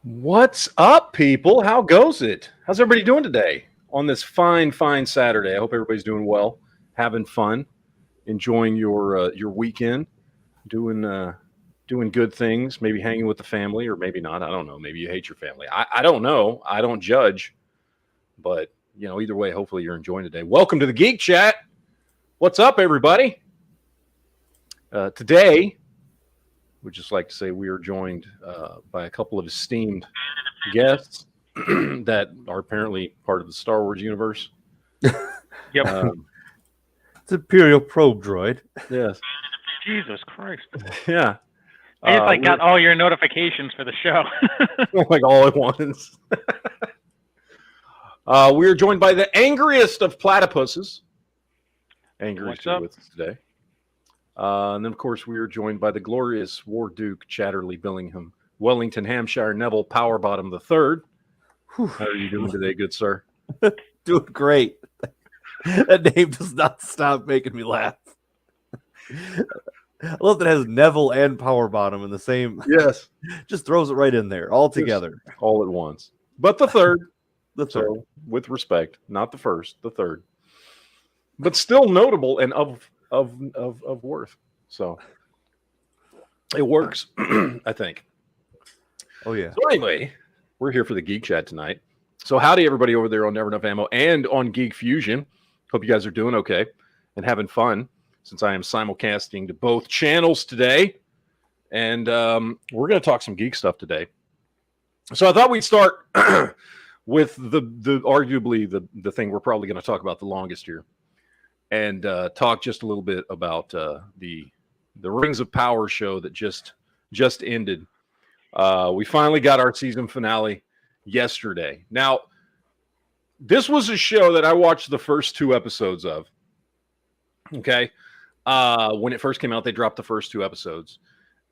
What's up, people? How goes it? How's everybody doing today on this fine Saturday? I hope everybody's doing well, having fun, enjoying your weekend, doing good things, maybe hanging with the family, or maybe not. I don't know. Maybe you hate your family. I don't know. I don't judge, but either way, hopefully you're enjoying today. Welcome to the Geek Chat. What's up, everybody? Today, we'd just like to say we are joined by a couple of esteemed guests that are apparently part of the Star Wars universe. Yep. It's Imperial probe droid. Yes. Jesus Christ. Yeah. I just got all your notifications for the show. Like all at once. We are joined by the angriest of platypuses. Angry What's to up? with us today. And then, of course, we are joined by the glorious War Duke Chatterley Billingham, Wellington, Hampshire, Neville Powerbottom III. How are you doing today, good sir? Doing great. That name does not stop making me laugh. I love that it has Neville and Power Bottom in the same. Yes. Just throws it right in there, all together. All at once. But the third. The third. So, with respect, not the first, the third. But still notable and of worth. So, it works, I think. Oh, yeah. So anyway, we're here for the Geek Chat tonight. So howdy, everybody over there on Never Enough Ammo and on Geek Fusion. Hope you guys are doing okay and having fun, since I am simulcasting to both channels today. And we're going to talk some geek stuff today. So I thought we'd start with the arguably the thing we're probably going to talk about the longest here, and talk just a little bit about the Rings of Power show that just ended. We finally got our season finale yesterday. Now, this was a show that I watched the first 2 episodes of. Okay. When it first came out, they dropped the first 2 episodes.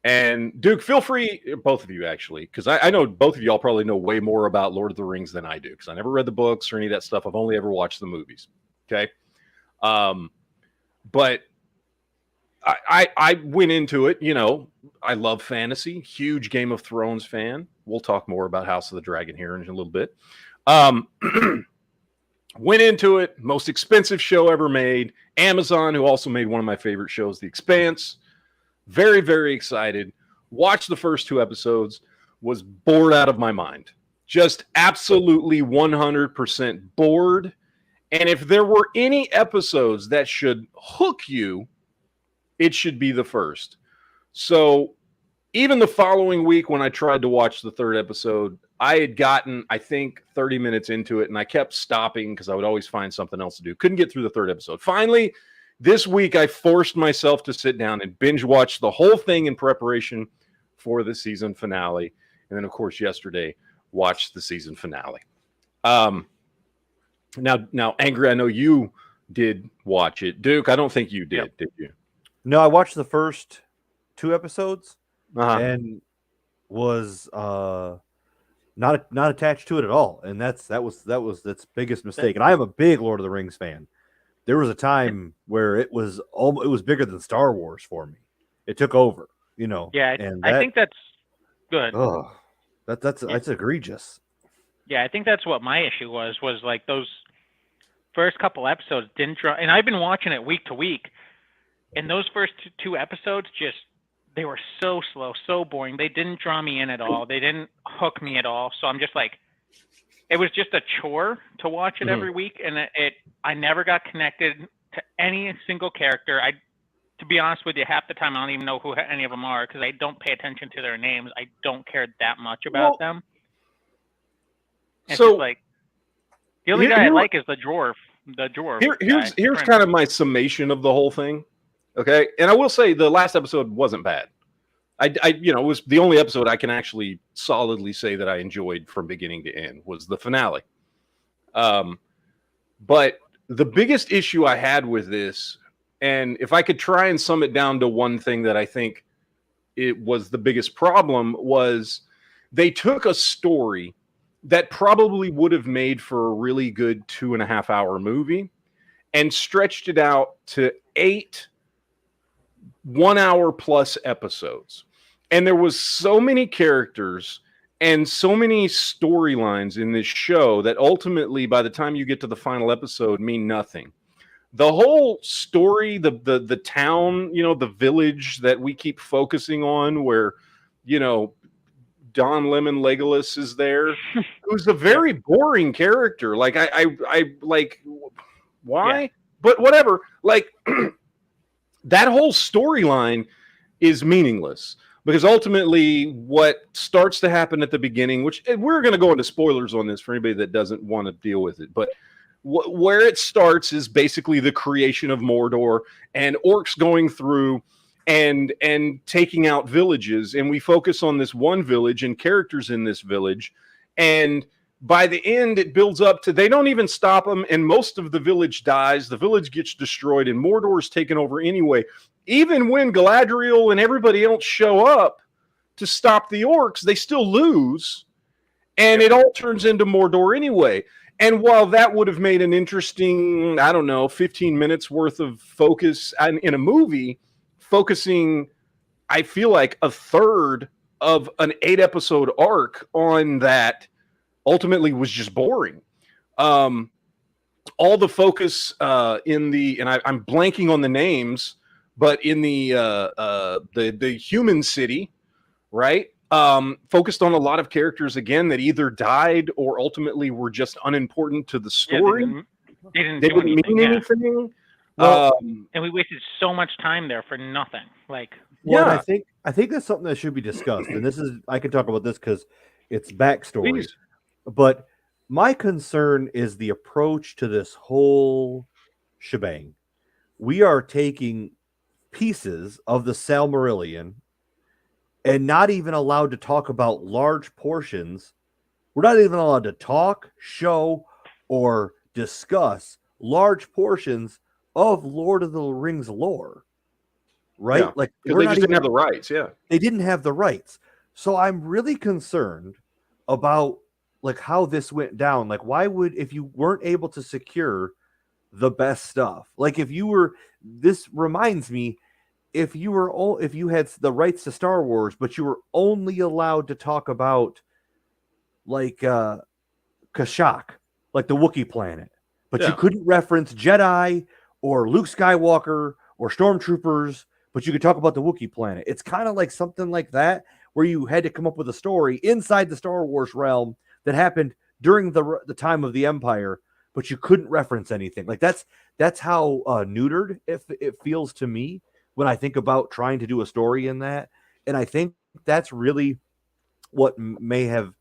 And Duke, feel free, both of you actually, because I know both of y'all probably know way more about Lord of the Rings than I do, because I never read the books or any of that stuff. I've only ever watched the movies. Okay. But I went into it, I love fantasy, huge Game of Thrones fan. We'll talk more about House of the Dragon here in a little bit. Went into it, most expensive show ever made. Amazon, who also made one of my favorite shows, The Expanse. Very, very excited. Watched the first 2 episodes, was bored out of my mind. Just absolutely 100% bored. And if there were any episodes that should hook you, it should be the first. So even the following week when I tried to watch the 3rd episode, I had gotten, I think, 30 minutes into it, and I kept stopping because I would always find something else to do. Couldn't get through the 3rd episode. Finally, this week, I forced myself to sit down and binge watch the whole thing in preparation for the season finale. And then, of course, yesterday, watched the season finale. Now, Angry, I know you did watch it. Duke, I don't think you did, did you? No, I watched the first 2 episodes Uh-huh. and was not attached to it at all. And that's its biggest mistake. And I am a big Lord of the Rings fan. There was a time where it was bigger than Star Wars for me. It took over, Yeah, and I think that's good. Oh, that's egregious. Yeah, I think that's what my issue was like those first couple episodes didn't draw. And I've been watching it week to week. And those first 2 episodes they were so slow, so boring. They didn't draw me in at all. They didn't hook me at all. So I'm just like, it was just a chore to watch it every week. And I never got connected to any single character. To be honest with you, half the time I don't even know who any of them are because I don't pay attention to their names. I don't care that much about them. It's So just like, the only guy I like is the dwarf. Here's kind of my summation of the whole thing. Okay, and I will say the last episode wasn't bad. It was the only episode I can actually solidly say that I enjoyed from beginning to end was the finale. But the biggest issue I had with this, and if I could try and sum it down to one thing that I think it was the biggest problem, was they took a story that probably would have made for a really good 2.5-hour movie and stretched it out to 8 1-hour plus episodes. And there was so many characters and so many storylines in this show that ultimately, by the time you get to the final episode, mean nothing. The whole story, the town, the village that we keep focusing on, where Don Lemon Legolas is there, who's a very boring character. Like I like why, Yeah. but whatever. Like that whole storyline is meaningless because ultimately what starts to happen at the beginning, which we're going to go into spoilers on this for anybody that doesn't want to deal with it, but where it starts is basically the creation of Mordor and orcs going through and taking out villages, and we focus on this one village and characters in this village, and by the end it builds up to they don't even stop them, and most of the village dies, the village gets destroyed, and Mordor's taken over anyway. Even when Galadriel and everybody else show up to stop the orcs, they still lose, and it all turns into Mordor anyway. And while that would have made an interesting, 15 minutes worth of focus in a movie, focusing, I feel like, a third of an 8-episode arc on that ultimately was just boring. All the focus in the, and I'm blanking on the names, but in the human city, right? Focused on a lot of characters again that either died or ultimately were just unimportant to the story. They didn't mean anything. Well, and we wasted so much time there for nothing. I think that's something that should be discussed. And this is, I can talk about this because it's backstory. Please. But my concern is the approach to this whole shebang. We are taking pieces of the Silmarillion and not even allowed to talk about large portions. We're not even allowed to talk, show, or discuss large portions of Lord of the Rings lore. Right? Yeah, like because they just didn't have the rights. Yeah. They didn't have the rights. So I'm really concerned about like how this went down. Like, why would, if you weren't able to secure the best stuff, like if you were, this reminds me, if you had the rights to Star Wars, but you were only allowed to talk about like Kashyyyk, like the Wookiee planet, but you couldn't reference Jedi or Luke Skywalker or Stormtroopers, but you could talk about the Wookiee planet. It's kind of like something like that, where you had to come up with a story inside the Star Wars realm that happened during the time of the Empire, but you couldn't reference anything. Like that's how neutered it feels to me when I think about trying to do a story in that. And I think that's really what may have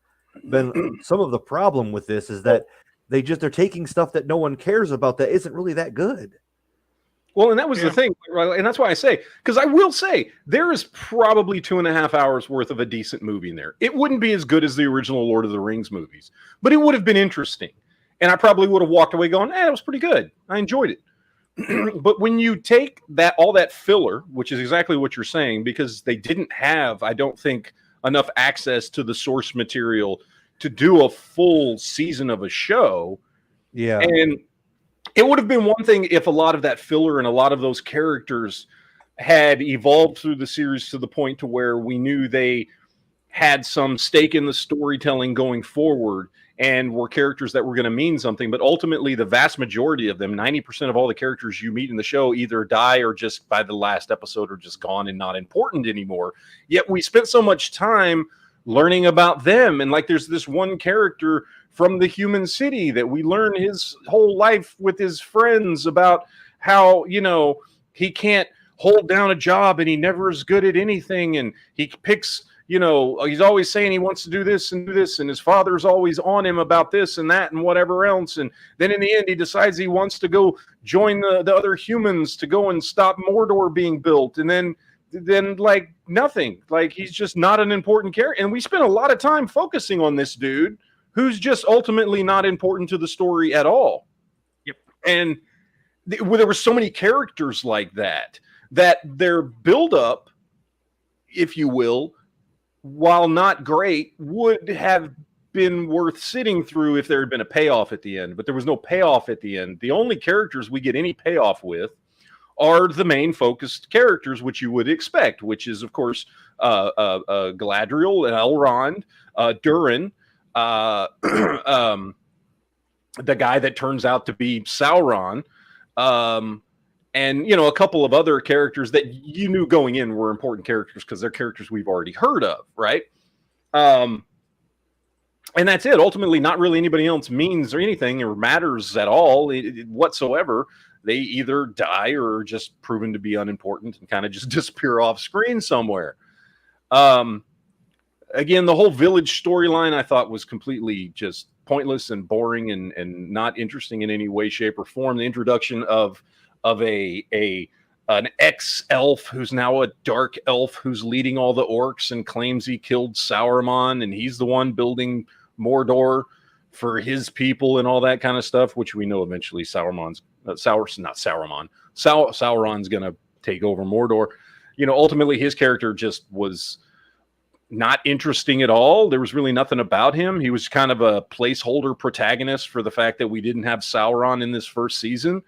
been some of the problem with this, is that they're taking stuff that no one cares about that isn't really that good. Well, and that was the thing, right? And that's why I say, because I will say there is probably 2.5 hours worth of a decent movie in there. It wouldn't be as good as the original Lord of the Rings movies, but it would have been interesting. And I probably would have walked away going, it was pretty good. I enjoyed it. But when you take all that filler, which is exactly what you're saying, because they didn't have, I don't think, enough access to the source material to do a full season of a show. Yeah. And it would have been one thing if a lot of that filler and a lot of those characters had evolved through the series to the point to where we knew they had some stake in the storytelling going forward and were characters that were going to mean something. But ultimately, the vast majority of them, 90% of all the characters you meet in the show, either die or just by the last episode are just gone and not important anymore. Yet we spent so much time learning about them. And like there's this one character from the human city that we learn his whole life with his friends about how, he can't hold down a job and he never is good at anything. And he picks, he's always saying he wants to do this and do this. And his father's always on him about this and that and whatever else. And then in the end, he decides he wants to go join the other humans to go and stop Mordor being built. And then like nothing, like he's just not an important character. And we spent a lot of time focusing on this dude who's just ultimately not important to the story at all. Yep. And there were so many characters like that their buildup, if you will, while not great, would have been worth sitting through if there had been a payoff at the end. But there was no payoff at the end. The only characters we get any payoff with are the main focused characters, which you would expect, which is, of course, Galadriel, Elrond, Durin, the guy that turns out to be Sauron, and a couple of other characters that you knew going in were important characters because they're characters we've already heard of, right? And that's it. Ultimately, not really anybody else means or anything or matters at all whatsoever. They either die or are just proven to be unimportant and kind of just disappear off screen somewhere. Again, the whole village storyline I thought was completely just pointless and boring and not interesting in any way, shape, or form. The introduction of an ex-elf who's now a dark elf who's leading all the orcs and claims he killed Sauron and he's the one building Mordor for his people and all that kind of stuff, which we know eventually Sauron's going to take over Mordor. Ultimately his character just was not interesting at all. There was really nothing about him. He was kind of a placeholder protagonist for the fact that we didn't have Sauron in this first season,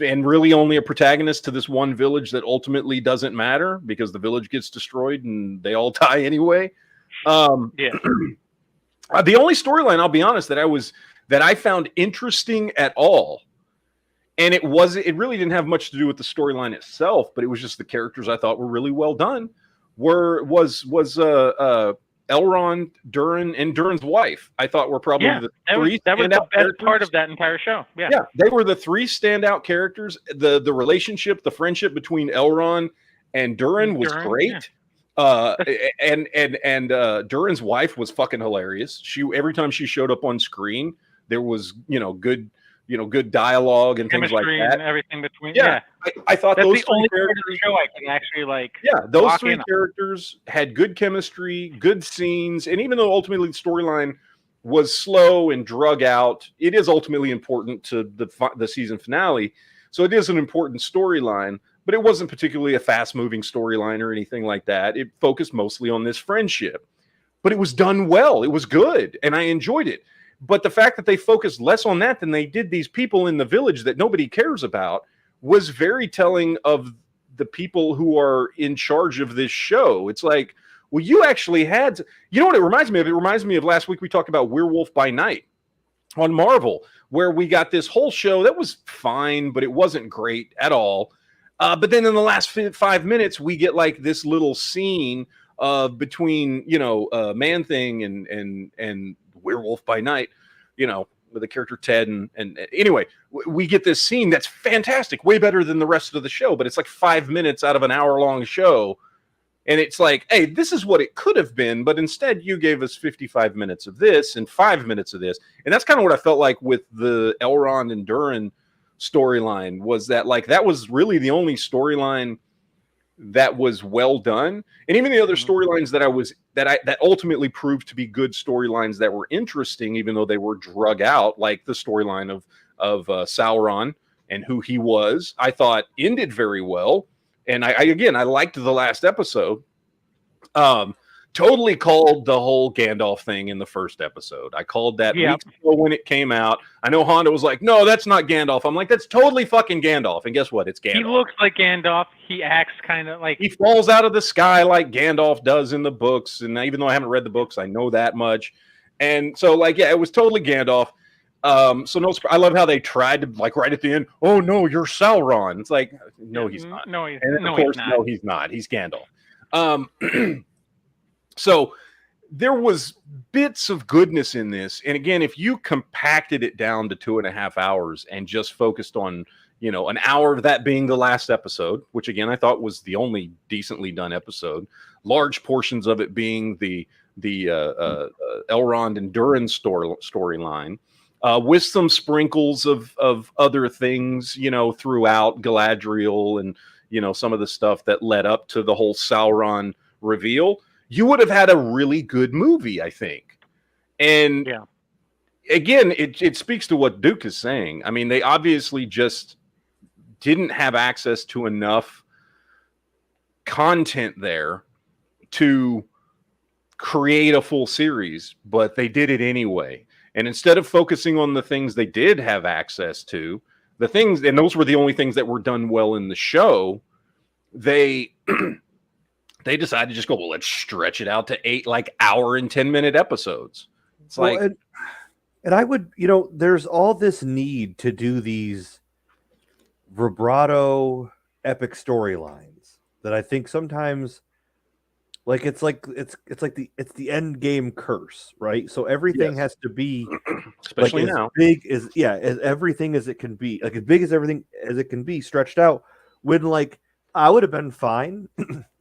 and really only a protagonist to this one village that ultimately doesn't matter because the village gets destroyed and they all die anyway. Yeah. The only storyline, I'll be honest, that I found interesting at all, and it really didn't have much to do with the storyline itself, but it was just the characters I thought were really well done. Was Elrond, Durin, and Durin's wife. I thought were probably the three. That was the best part of that entire show. Yeah, they were the three standout characters. The relationship, the friendship between Elrond and Durin was great. Yeah. And Durin's wife was fucking hilarious. Every time she showed up on screen, there was good dialogue and things like that. And everything between. Yeah. I thought that's those the only characters part of the show I can actually like. Yeah, those three characters had good chemistry, good scenes, and even though ultimately the storyline was slow and drug out, it is ultimately important to the season finale. So it is an important storyline, but it wasn't particularly a fast-moving storyline or anything like that. It focused mostly on this friendship, but it was done well. It was good, and I enjoyed it. But the fact that they focused less on that than they did these people in the village that nobody cares about was very telling of the people who are in charge of this show. It's like, well, you actually had to, what it reminds me of? It reminds me of last week we talked about Werewolf by Night on Marvel, where we got this whole show that was fine, but it wasn't great at all. But then in the last 5 minutes, we get like this little scene between, Man-Thing and Werewolf by Night, with the character Ted and anyway, we get this scene that's fantastic, way better than the rest of the show, but it's like 5 minutes out of an hour-long show, and it's like, hey, this is what it could have been, but instead you gave us 55 minutes of this and 5 minutes of this, and that's kind of what I felt like with the Elrond and Durin storyline, was that like that was really the only storyline that was well done, and even the other storylines that ultimately proved to be good storylines that were interesting, even though they were drug out, like the storyline of Sauron and who he was, I thought ended very well. And I liked the last episode. Totally called the whole Gandalf thing in the first episode. I called that weeks ago when it came out. I know Honda was like, no, that's not Gandalf. I'm like, that's totally fucking Gandalf. And guess what? It's Gandalf. He looks like Gandalf. He acts kind of like... He falls out of the sky like Gandalf does in the books. And even though I haven't read the books, I know that much. And so, like, yeah, it was totally Gandalf. I love how they tried to, like, right at the end, oh, no, you're Sauron. It's like, no, he's not. No, he's not. He's Gandalf. So there was bits of goodness in this. And again, if you compacted it down to 2.5 hours and just focused on, an hour of that being the last episode, which again, I thought was the only decently done episode, large portions of it being the Elrond and Durin storyline, with some sprinkles of other things, throughout Galadriel and, some of the stuff that led up to the whole Sauron reveal, you would have had a really good movie, I think. And again, it speaks to what Duke is saying. I mean, they obviously just didn't have access to enough content there to create a full series, but they did it anyway. And instead of focusing on the things they did have access to, and those were the only things that were done well in the show, they they decided to just go, well, let's stretch it out to 8 hour and 10-minute episodes. It's like, and I would, there's all this need to do these vibrato epic storylines that I think sometimes, like it's the end game curse, right? So everything has to be especially as now, big as everything as it can be, like as big as everything as it can be, stretched out. When I would have been fine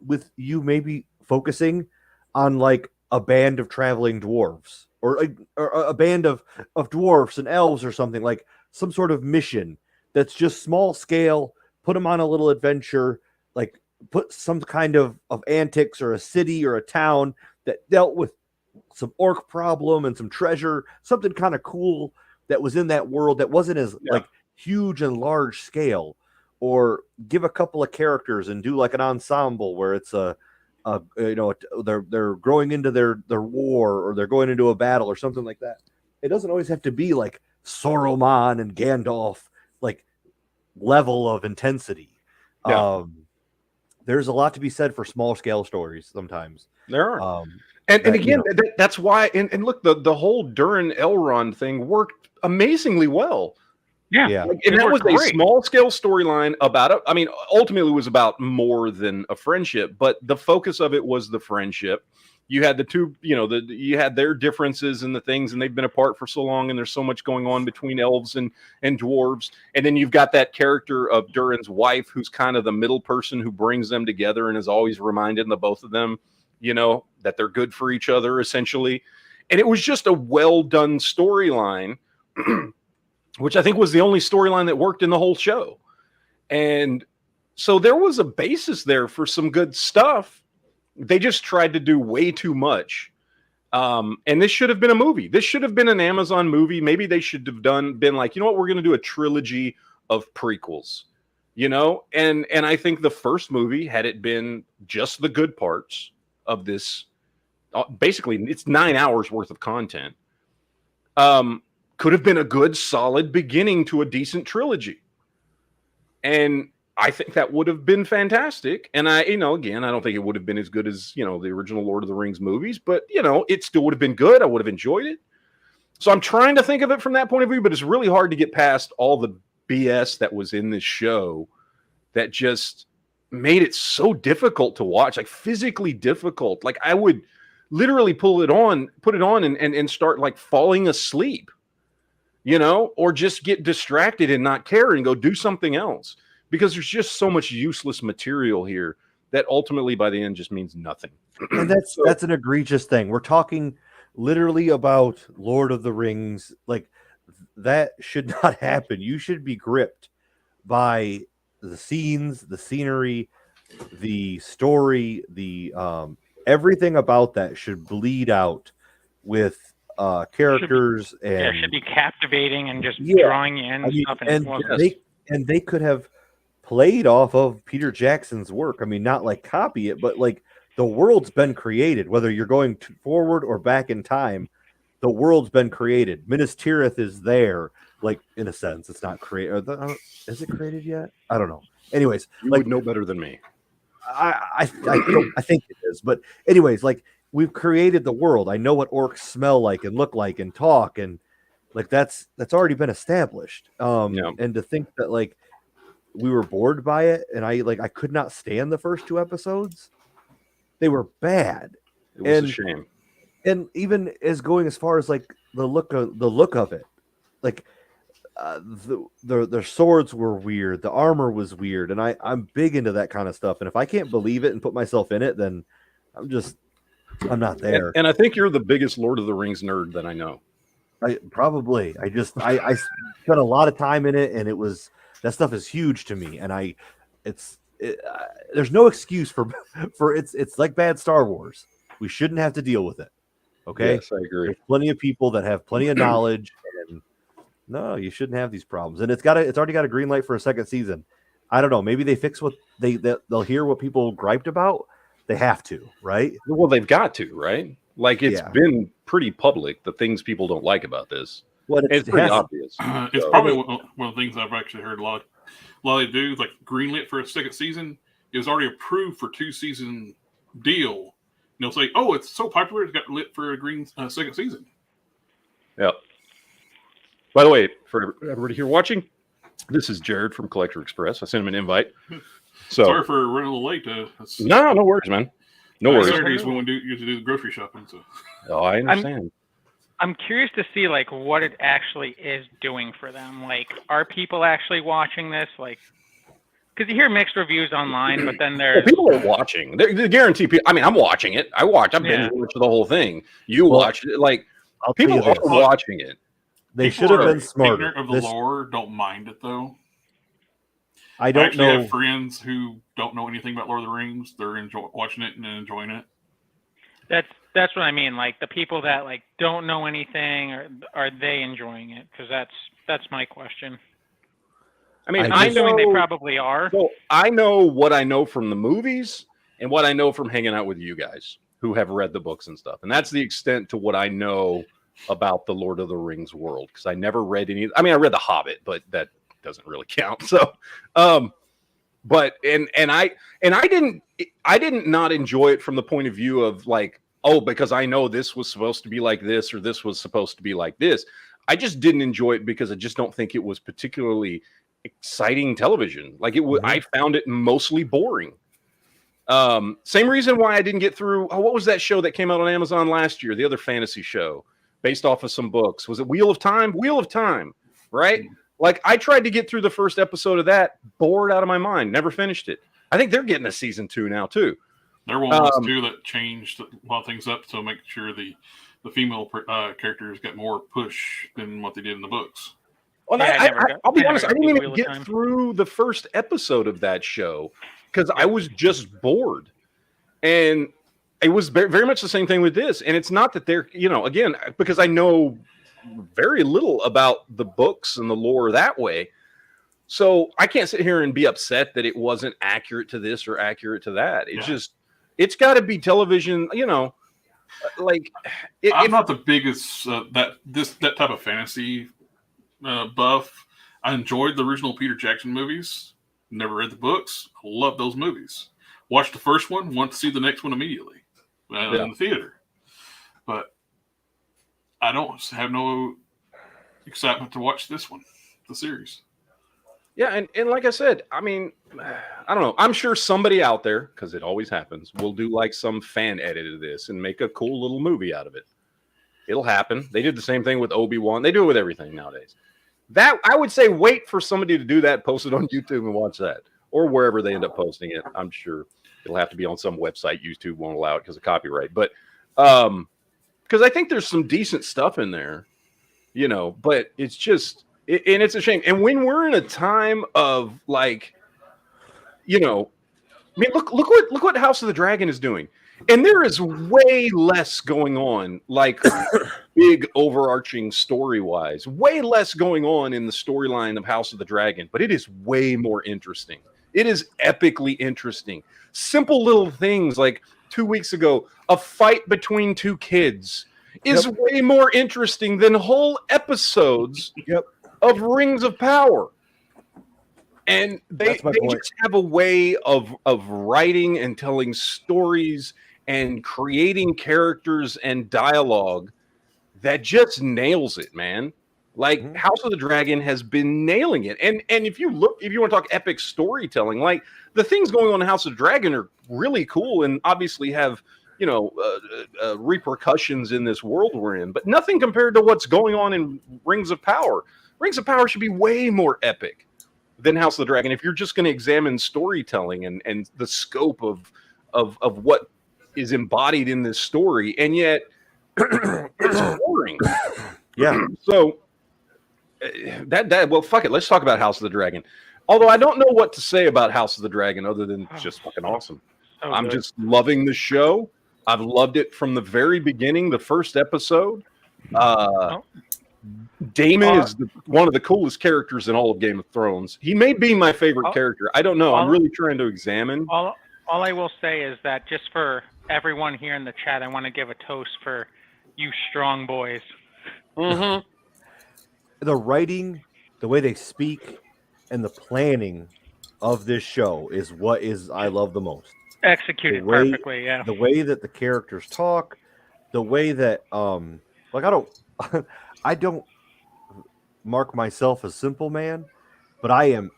with you maybe focusing on like a band of traveling dwarves or a band of dwarfs and elves or something, like some sort of mission that's just small scale, put them on a little adventure, like put some kind of antics or a city or a town that dealt with some orc problem and some treasure, something kind of cool that was in that world that wasn't as like huge and large scale. Or give a couple of characters and do like an ensemble where it's they're growing into their war, or they're going into a battle or something like that. It doesn't always have to be like Saruman and Gandalf like level of intensity. There's a lot to be said for small scale stories sometimes. There are. And again, that's why, and look, the whole Durin Elrond thing worked amazingly well. Yeah. And that was a small scale storyline about it. I mean, ultimately it was about more than a friendship, but the focus of it was the friendship. You had the two, you had their differences and the things, and they've been apart for so long, and there's so much going on between elves and dwarves. And then you've got that character of Durin's wife, who's kind of the middle person who brings them together and is always reminding the both of them, that they're good for each other, essentially. And it was just a well done storyline. Which I think was the only storyline that worked in the whole show. And so there was a basis there for some good stuff. They just tried to do way too much. And this should have been a movie. This should have been an Amazon movie. Maybe they should have been like, you know what, we're going to do a trilogy of prequels, And I think the first movie, had it been just the good parts of this, basically it's 9 hours worth of content. Could have been a good, solid beginning to a decent trilogy. And I think that would have been fantastic. And again, I don't think it would have been as good as, the original Lord of the Rings movies, but, it still would have been good. I would have enjoyed it. So I'm trying to think of it from that point of view, but it's really hard to get past all the BS that was in this show that just made it so difficult to watch, like physically difficult. Like I would literally put it on and start like falling asleep. Or just get distracted and not care and go do something else, because there's just so much useless material here that ultimately by the end just means nothing. And that's an egregious thing. We're talking literally about Lord of the Rings. Like that should not happen. You should be gripped by the scenes, the scenery, the story, the everything about that should bleed out with characters. It should be captivating and just drawing you in. And they could have played off of Peter Jackson's work. I mean, not like copy it, but like the world's been created, whether you're going forward or back in time. The world's been created. Minas Tirith is there. Like in a sense, it's not created. Is it created yet? I don't know. Anyways, you would know better than me. I think it is. But anyways, like we've created the world. I know what orcs smell like and look like and talk, and like that's already been established. And to think that like we were bored by it, and I could not stand the first 2 episodes. They were bad. It was a shame. And even going as far as like the look of it, like their swords were weird, the armor was weird, and I'm big into that kind of stuff. And if I can't believe it and put myself in it, then I'm not there. And I think you're the biggest Lord of the Rings nerd that I know. I spent a lot of time in it, and that stuff is huge to me. And there's no excuse for it's like bad Star Wars. We shouldn't have to deal with it. Okay. Yes, I agree. There's plenty of people that have plenty of knowledge, and no, you shouldn't have these problems. And it's already got a green light for a second season. I don't know. Maybe they fix they'll hear what people griped about. They have to, right? Well, they've got to, right? Like it's been pretty public, the things people don't like about this. Well, it's pretty obvious. It's probably one of the things I've actually heard a lot. They do like greenlit for a second season. It was already approved for 2 season deal. And they'll say, "Oh, it's so popular, it's got lit for a green second season." Yeah. By the way, for everybody here watching, this is Jared from Collector Express. I sent him an invite. So Sorry for running a little late. no worries, man. No worries. Saturdays when we get to do the grocery shopping. So. Oh, I understand. I'm curious to see like what it actually is doing for them. Like, are people actually watching this? Like, because you hear mixed reviews online, but then there's people are watching. They guarantee people. I mean, I'm watching it. I watch. I've been watching the whole thing. You watch it. Like, people are watching it. They should have been smarter. Ignorant of the lore, don't mind it though. I don't actually know. have friends who don't know anything about Lord of the Rings. They're watching it and enjoying it. That's what I mean. Like the people that like don't know anything, or are they enjoying it? Because that's my question. I mean, I'm assuming they probably are. So I know what I know from the movies and what I know from hanging out with you guys who have read the books and stuff, and that's the extent to what I know about the Lord of the Rings world, because I never read any. I mean, I read The Hobbit, but that doesn't really count. So, but I didn't not enjoy it from the point of view of like, oh, because I know this was supposed to be like this or this was supposed to be like this. I just didn't enjoy it because I just don't think it was particularly exciting television. Like it was, I found it mostly boring. Same reason why I didn't get through. Oh, what was that show that came out on Amazon last year? The other fantasy show based off of some books. Was it Wheel of Time? Wheel of Time, right? Like I tried to get through the first episode of that, bored out of my mind, never finished it. I think they're getting a season 2 now too. There was two that changed a lot of things up to make sure the female characters got more push than what they did in the books. Well, I'll be honest, I didn't even get through the first episode of that show because I was just bored. And it was very much the same thing with this. And it's not that they're, again, because I know very little about the books and the lore that way. So I can't sit here and be upset that it wasn't accurate to this or accurate to that. It's just, it's got to be television, like. I'm not the biggest, that type of fantasy buff. I enjoyed the original Peter Jackson movies. Never read the books. Love those movies. Watched the first one. Want to see the next one immediately in the theater. But I don't have no excitement to watch this one, the series. Yeah, and like I said, I mean, I don't know. I'm sure somebody out there, because it always happens, will do like some fan edit of this and make a cool little movie out of it. It'll happen. They did the same thing with Obi-Wan. They do it with everything nowadays. That I would say wait for somebody to do that, post it on YouTube and watch that. Or wherever they end up posting it. I'm sure it'll have to be on some website. YouTube won't allow it because of copyright. But because I think there's some decent stuff in there, but it's just and it's a shame. And when we're in a time of like, I mean, look what House of the Dragon is doing. And there is way less going on, like big overarching story-wise, way less going on in the storyline of House of the Dragon, but it is way more interesting. It is epically interesting. Simple little things like 2 weeks ago, a fight between two kids is way more interesting than whole episodes of Rings of Power. And they just have a way of writing and telling stories and creating characters and dialogue that just nails it, man. Like House of the Dragon has been nailing it. And if you want to talk epic storytelling, like the things going on in House of the Dragon are really cool and obviously have, repercussions in this world we're in, but nothing compared to what's going on in Rings of Power. Rings of Power should be way more epic than House of the Dragon if you're just going to examine storytelling and the scope of what is embodied in this story, and yet it's boring. Yeah. So well, fuck it. Let's talk about House of the Dragon. Although I don't know what to say about House of the Dragon other than just fucking awesome. I'm just loving the show. I've loved it from the very beginning. The first episode. Daemon is one of the coolest characters in all of Game of Thrones. He may be my favorite character. I don't know. I'm really trying to examine. All I will say is that just for everyone here in the chat, I want to give a toast for you strong boys. The writing, the way they speak, and the planning of this show is what I love the most. Executed way- perfectly, yeah. the way that the characters talk, the way that like I don't mark myself a simple man, but I am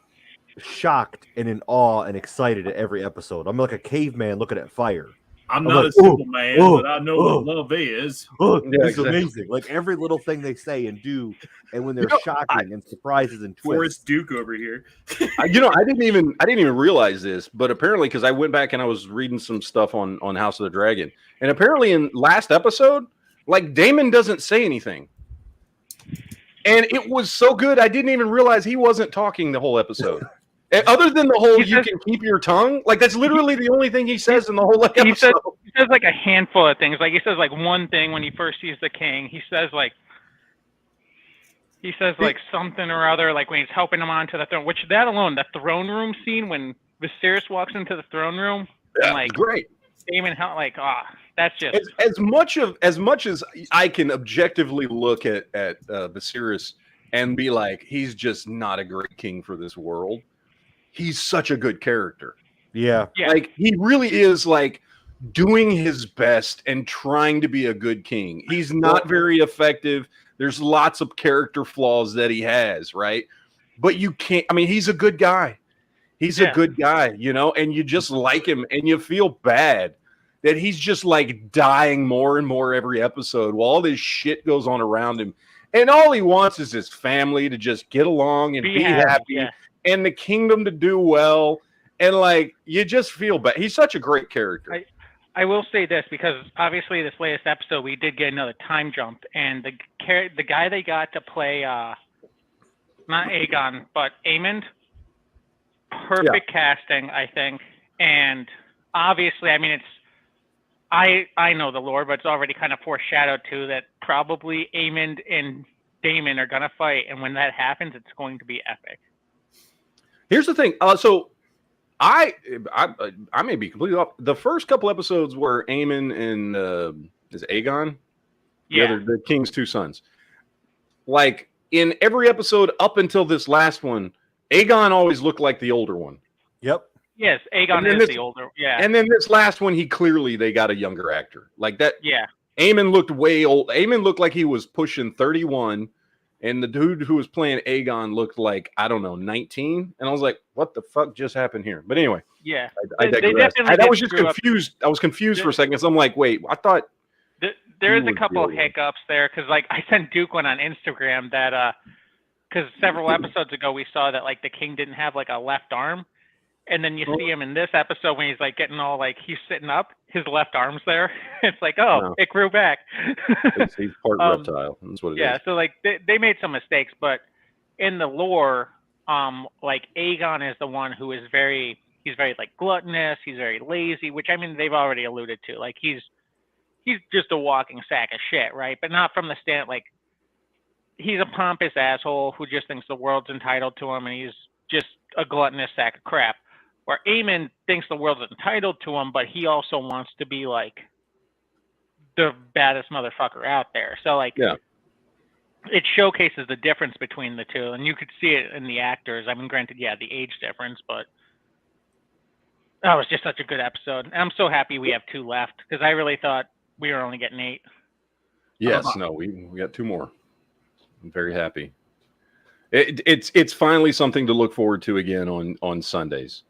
shocked and in awe and excited at every episode. I'm like a caveman looking at fire. I'm I'm not like, a simple "Oh, man, oh, but I know oh." what love is. Oh, Yeah, this is exactly. amazing. Like every little thing they say and do, and when they're know, shocking and surprises and twists. Forrest Duke over here. I didn't even realize this, but apparently, because I went back and I was reading some stuff on House of the Dragon, and apparently in last episode, like Daemon doesn't say anything, and it was so good I didn't even realize he wasn't talking the whole episode. Other than the whole, you can keep your tongue. Like that's literally the only thing he says in the whole episode. He says like a handful of things. Like he says like one thing when he first sees the king. He says like something or other, like when he's helping him onto the throne. Which that alone, the throne room scene when Viserys walks into the throne room, and like great. Daemon, that's just as much as I can objectively look at Viserys and be like, he's just not a great king for this world. He's such a good character. Yeah. Like he really is like doing his best and trying to be a good king. He's not very effective. There's lots of character flaws that he has, right? But you can't, I mean, he's a good guy. He's a good guy, you know, and you just like him and you feel bad that he's just like dying more and more every episode while all this shit goes on around him. And all he wants is his family to just get along and be happy. Yeah. And the kingdom to do well, and like you just feel bad. He's such a great character. I will say this because obviously this latest episode we did get another time jump, and the guy they got to play not Aegon but Aemond, perfect casting, I think. And obviously, I mean, I know the lore, but it's already kind of foreshadowed too that probably Aemond and Daemon are gonna fight, and when that happens, it's going to be epic. Here's the thing. So I may be completely off. The first couple episodes where Aemon and is Aegon, the king's two sons. Like in every episode up until this last one, Aegon always looked like the older one. Yep. Yes, Aegon is the older. Yeah. And then this last one, they got a younger actor like that. Yeah. Aemon looked way old. Aemon looked like he was pushing 31. And the dude who was playing Aegon looked like, I don't know, 19. And I was like, what the fuck just happened here? But anyway. Yeah. I digress. I was just confused. I was confused for a second. So I'm like, wait, I thought. There's a couple of hiccups there. Because, like, I sent Duke one on Instagram that, because several episodes ago we saw that, like, the king didn't have, like, a left arm. And then you see him in this episode when he's, like, getting all, like, he's sitting up. His left arm's there. It's like, it grew back. He's part reptile. That's what it is. Yeah, so, like, they made some mistakes. But in the lore, like, Aegon is the one who is he's very, like, gluttonous. He's very lazy, which, I mean, they've already alluded to. Like, he's just a walking sack of shit, right? But not from the stand, like, he's a pompous asshole who just thinks the world's entitled to him, and he's just a gluttonous sack of crap. Where Aemon thinks the world's entitled to him, but he also wants to be like the baddest motherfucker out there. So like, it showcases the difference between the two, and you could see it in the actors. I mean, granted, the age difference, but that was just such a good episode. And I'm so happy we have 2 left because I really thought we were only getting 8. Yes, no, we got 2 more. I'm very happy. It's finally something to look forward to again on Sundays.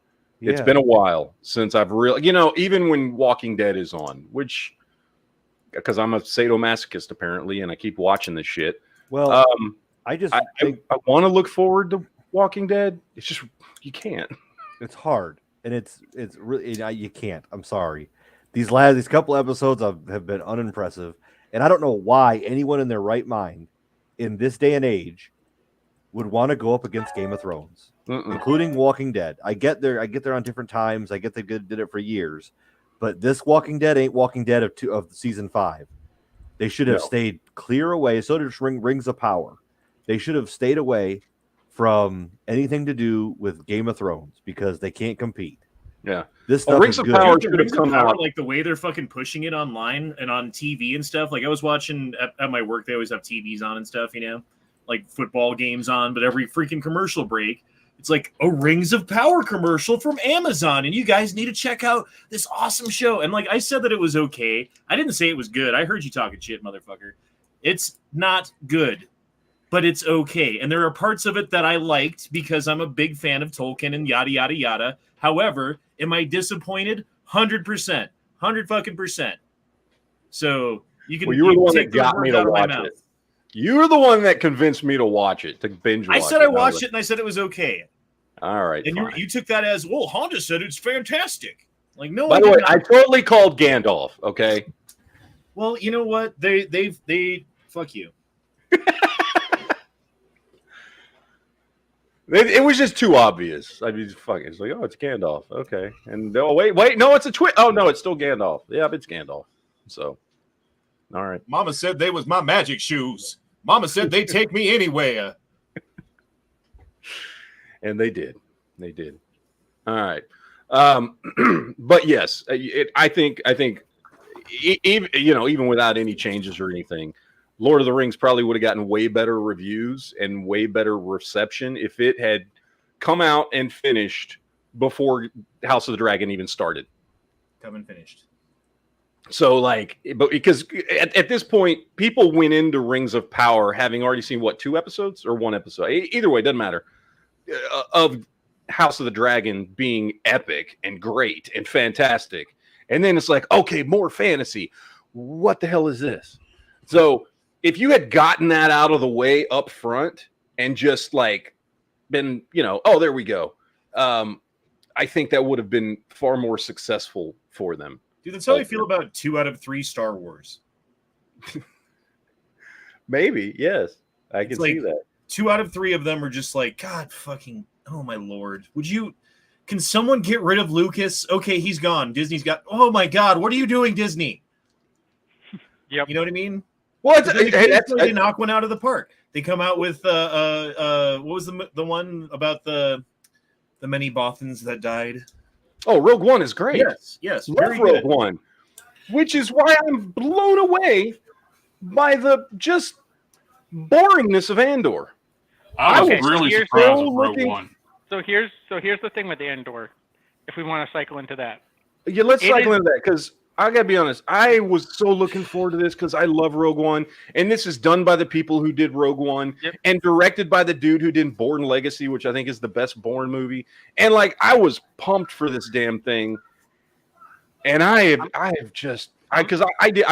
Yeah. It's been a while since I've really, even when Walking Dead is on, which, because I'm a sadomasochist apparently, and I keep watching this shit. Well, I want to look forward to Walking Dead. It's just, you can't. It's hard. And it's really, you can't. I'm sorry. These couple episodes have been unimpressive. And I don't know why anyone in their right mind in this day and age would want to go up against Game of Thrones, including Walking Dead. I get there on different times. I get they did it for years, but this Walking Dead ain't Walking Dead of season 5. They should have stayed clear away. So did Rings of Power. They should have stayed away from anything to do with Game of Thrones because they can't compete. Yeah, this stuff Rings of Power should have come out. Like the way they're fucking pushing it online and on TV and stuff. Like I was watching at my work, they always have TVs on and stuff, like football games on, but every freaking commercial break, It's like a Rings of Power commercial from Amazon, and you guys need to check out this awesome show. And like I said that it was okay. I didn't say it was good. I heard you talking shit, motherfucker. It's not good, but it's okay. And there are parts of it that I liked because I'm a big fan of Tolkien and yada, yada, yada. However, am I disappointed? 100%. 100%. So you can You were the one that take those got me words out to of my watch mouth. it. You were the one that convinced me to watch it, to binge watch I it. said I watched it and I said it was okay. All right. And fine. you took that as, well, Honda said it's fantastic. Like, no, By I the way, did I not. totally called Gandalf, okay? Well, you know what? They fuck you. It was just too obvious. I mean, fuck it. It's like, oh, it's Gandalf. Okay. And oh, wait, no, it's a twist. Oh, no, it's still Gandalf. Yeah, it's Gandalf. So, all right. Mama said they was my magic shoes. Mama said they take me anywhere. And they did. They did. All right. But yes, I think even without any changes or anything, Lord of the Rings probably would have gotten way better reviews and way better reception if it had come out and finished before House of the Dragon even started. Come and finished. So, like, but because at this point, people went into Rings of Power having already seen what, 2 episodes or 1 episode? Either way, doesn't matter. Of House of the Dragon being epic and great and fantastic, and then it's like, okay, more fantasy. What the hell is this? So, if you had gotten that out of the way up front and just like been, oh, there we go. I think that would have been far more successful for them. Dude, that's how I feel about 2 out of 3 Star Wars. Maybe, yes. I can It's like see that. 2 out of 3 of them are just like, God fucking, oh my Lord. Can someone get rid of Lucas? Okay, he's gone. Disney's got, oh my God, what are you doing, Disney? Yep. You know what I mean? Well, They knock one out of the park. They come out with what was the one about the many Bothans that died? oh, Rogue One is great. Yes, Love very Rogue good. One, which is why I'm blown away by the just boringness of Andor. I was Okay, so really here's- surprised with so Rogue looking- One. So here's the thing with Andor, if we want to cycle into that. Yeah, let's It cycle is- into that because I gotta be honest. I was so looking forward to this because I love Rogue One, and this is done by the people who did Rogue One Yep. and directed by the dude who did Bourne Legacy, which I think is the best Bourne movie. And like, I was pumped for this damn thing, and I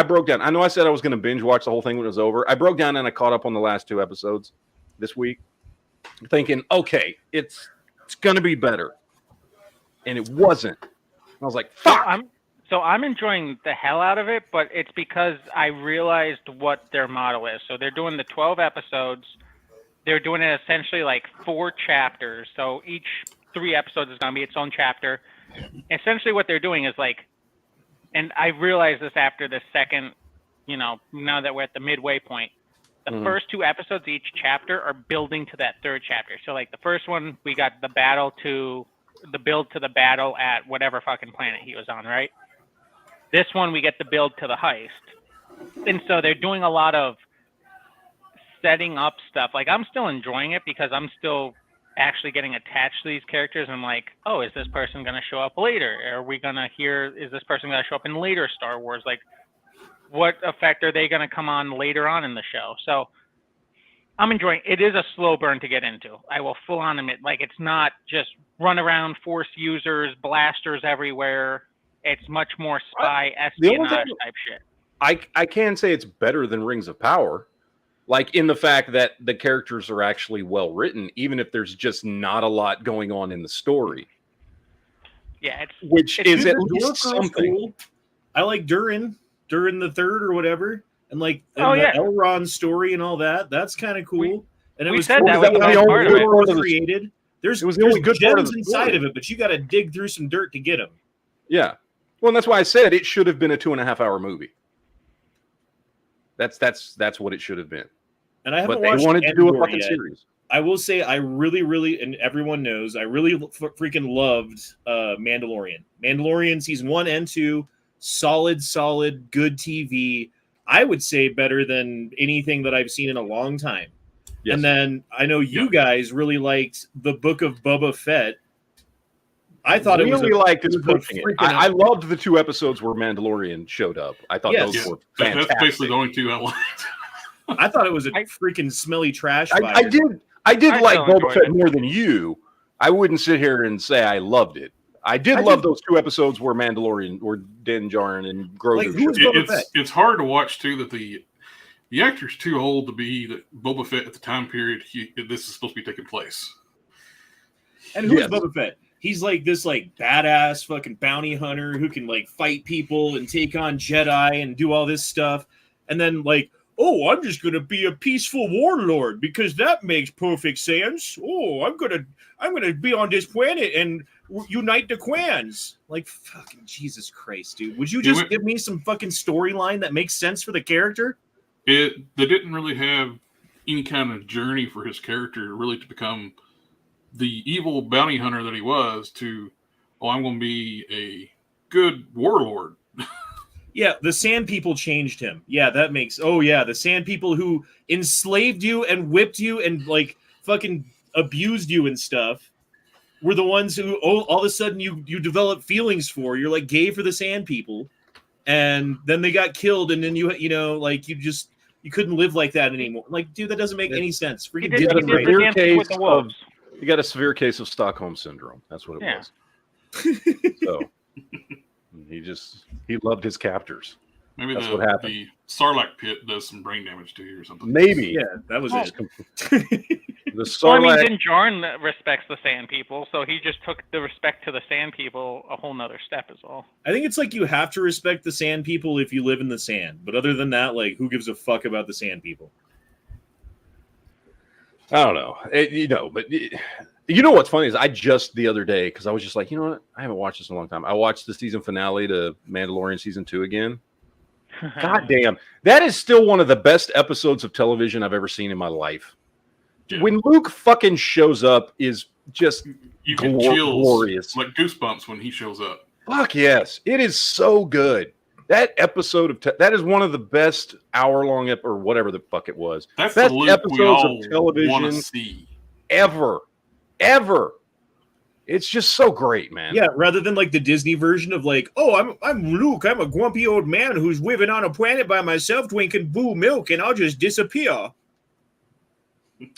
broke down. I know I said I was going to binge watch the whole thing when it was over. I broke down and I caught up on the last 2 episodes this week, thinking, okay, it's going to be better, and it wasn't. I was like, fuck. So I'm enjoying the hell out of it, but it's because I realized what their model is. So they're doing the 12 episodes. They're doing it essentially like 4 chapters. So each 3 episodes is going to be its own chapter. Essentially what they're doing is like, and I realized this after the second, now that we're at the midway point, the first 2 episodes, each chapter are building to that 3rd chapter. So like the first one, we got the build to the battle at whatever fucking planet he was on, right? This one, we get the build to the heist. And so they're doing a lot of setting up stuff. Like, I'm still enjoying it because I'm still actually getting attached to these characters. I'm like, oh, is this person going to show up later? Are we going to is this person going to show up in later Star Wars? Like, what effect are they going to come on later on in the show? So I'm enjoying it. It is a slow burn to get into. I will full on admit, like, it's not just run around, force users, blasters everywhere. It's much more spy espionage type shit. I can say it's better than Rings of Power, like in the fact that the characters are actually well written, even if there's just not a lot going on in the story. Yeah, Which is at The least Dwarf Girl's something. cool. I like Durin the Third or whatever, and like the Elrond story and all that. That's kind of cool. And it we was said cool that was the best part of it. Created. There's It was the only good part of gems the inside story. of it, but you got to dig through some dirt to get them. Yeah. Well, and that's why I said it should have been a 2.5-hour movie. That's what it should have been. And I haven't But they watched wanted to do a Andor fucking yet. series. I will say I really, and everyone knows, I really freaking loved Mandalorian. Mandalorian season 1 and 2, solid, good TV. I would say better than anything that I've seen in a long time. Yes. And then I know you guys really liked the Book of Boba Fett. I thought it was liked its it was a pushing it. freaking- I loved the 2 episodes where Mandalorian showed up. I thought Yes. those Yeah, were fantastic. that's basically the only 2 I liked. I thought it was a I- freaking smelly trash I fire. did I like still Boba enjoyed Fett it. more than you. I wouldn't sit here and say I loved it. I did love those 2 episodes where Mandalorian, where Din Djarin and Grogu. Like, who was showed up. Boba Fett? It's hard to watch too that the actor's too old to be the Boba Fett at the time period this is supposed to be taking place. And who's Yes. Boba Fett? He's like this like badass fucking bounty hunter who can like fight people and take on Jedi and do all this stuff. And then like, oh, I'm just gonna be a peaceful warlord because that makes perfect sense. Oh, I'm gonna be on this planet and unite the clans. Like fucking Jesus Christ, dude. Would you just give me some fucking storyline that makes sense for the character? They didn't really have any kind of journey for his character really to become the evil bounty hunter that he was to, I'm going to be a good warlord. Yeah, the Sand People changed him. Yeah, that makes. Oh yeah, the Sand People who enslaved you and whipped you and like fucking abused you and stuff were the ones who all of a sudden you develop feelings for. You're like gay for the Sand People, and then they got killed, and then you like you couldn't live like that anymore. Like, dude, that doesn't make any sense. He Freaking did, Disney he did the Ranger. Dancing with the Wolves. You got a severe case of Stockholm syndrome. That's what it Yeah. was. So he loved his captors. Maybe That's what happened. the Sarlacc pit does some brain damage to you or something. Maybe. Yeah, that was it. The Well, I mean, Sarlacc. Din Djarin respects the Sand People, so he just took the respect to the Sand People a whole nother step is all. I think it's like you have to respect the Sand People if you live in the sand. But other than that, like, who gives a fuck about the Sand People? I don't know. You know what's funny is I just the other day, because I was just like, you know what? I haven't watched this in a long time. I watched the season finale to Mandalorian season 2 again. God damn. That is still one of the best episodes of television I've ever seen in my life. Yeah. When Luke fucking shows up is just You get chills, glorious. like goosebumps when he shows up. Fuck yes. It is so good. That episode of that is one of the best hour-long or whatever the fuck it was. That's Best the Luke we episodes all of television want to see. ever. It's just so great, man. Yeah, rather than like the Disney version of like, oh, I'm Luke. I'm a grumpy old man who's living on a planet by myself, drinking boo milk, and I'll just disappear.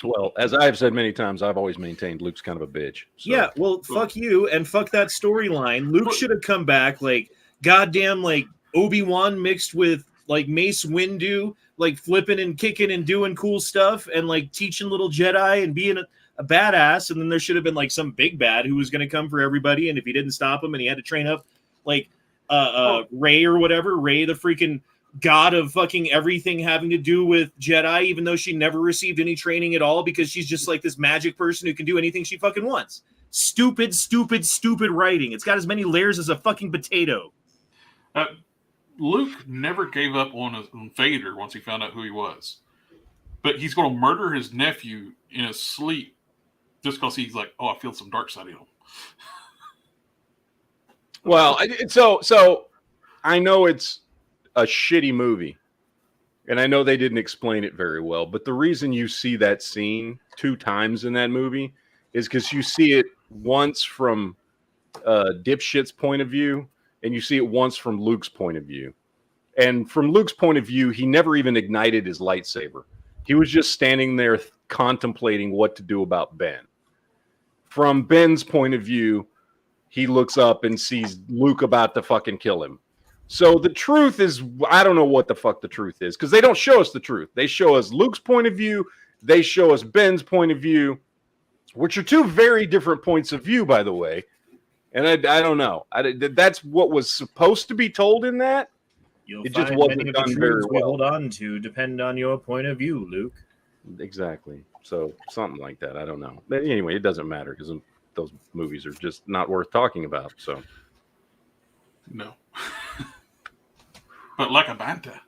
Well, as I've said many times, I've always maintained Luke's kind of a bitch. So. Yeah, well, fuck you and fuck that storyline. Luke should have come back like goddamn like Obi-Wan mixed with like Mace Windu, like flipping and kicking and doing cool stuff and like teaching little Jedi and being a badass. And then there should have been like some big bad who was going to come for everybody. And if he didn't stop him and he had to train up like Rey or whatever, Rey, the freaking god of fucking everything having to do with Jedi, even though she never received any training at all because she's just like this magic person who can do anything she fucking wants. Stupid writing. It's got as many layers as a fucking potato. Luke never gave up on Vader once he found out who he was. But he's going to murder his nephew in his sleep just because he's like, I feel some dark side in him. Well, so I know it's a shitty movie, and I know they didn't explain it very well, but the reason you see that scene 2 times in that movie is because you see it once from Dipshit's point of view, and you see it once from Luke's point of view. And from Luke's point of view, he never even ignited his lightsaber. He was just standing there contemplating what to do about Ben. From Ben's point of view, he looks up and sees Luke about to fucking kill him. So the truth is, I don't know what the fuck the truth is, because they don't show us the truth. They show us Luke's point of view. They show us Ben's point of view, which are 2 very different points of view, by the way. And I don't know. That's what was supposed to be told in that. You'll It just find wasn't many of the done very truths we well. hold on to depend on your point of view, Luke. Exactly. So something like that. I don't know. But anyway, it doesn't matter because those movies are just not worth talking about. So No. But like a banta.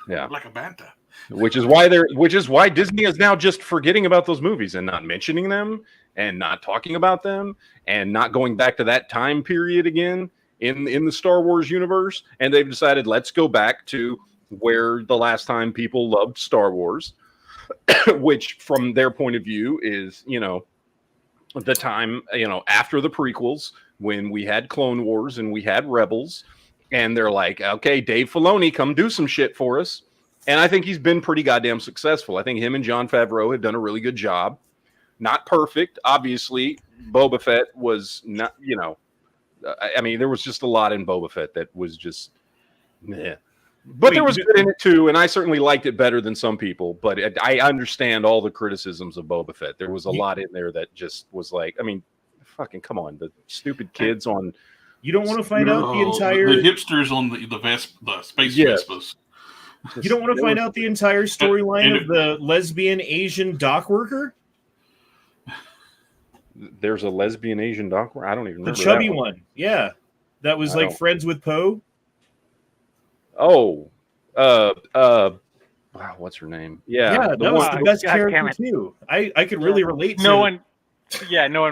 yeah, Like a banta. which is why Disney is now just forgetting about those movies and not mentioning them and not talking about them and not going back to that time period again in the Star Wars universe. And they've decided, let's go back to where the last time people loved Star Wars. which from their point of view is, the time, after the prequels when we had Clone Wars and we had Rebels, and they're like, okay, Dave Filoni, come do some shit for us. And I think he's been pretty goddamn successful. I think him and Jon Favreau have done a really good job. Not perfect, obviously. Boba Fett was not, I mean, there was just a lot in Boba Fett that was just, meh. But there was good in it too, and I certainly liked it better than some people. But I understand all the criticisms of Boba Fett. There was a lot in there that just was like, I mean, fucking come on, the stupid kids on. You don't want to find out the entire the hipsters on the space Vespas. You don't want to find out the entire storyline of the lesbian Asian dock worker. There's a lesbian Asian dock worker. I don't even remember the chubby that one. Yeah, that was like friends with Poe. Oh, wow, what's her name? Yeah, that was the best character too. I could really relate to. No one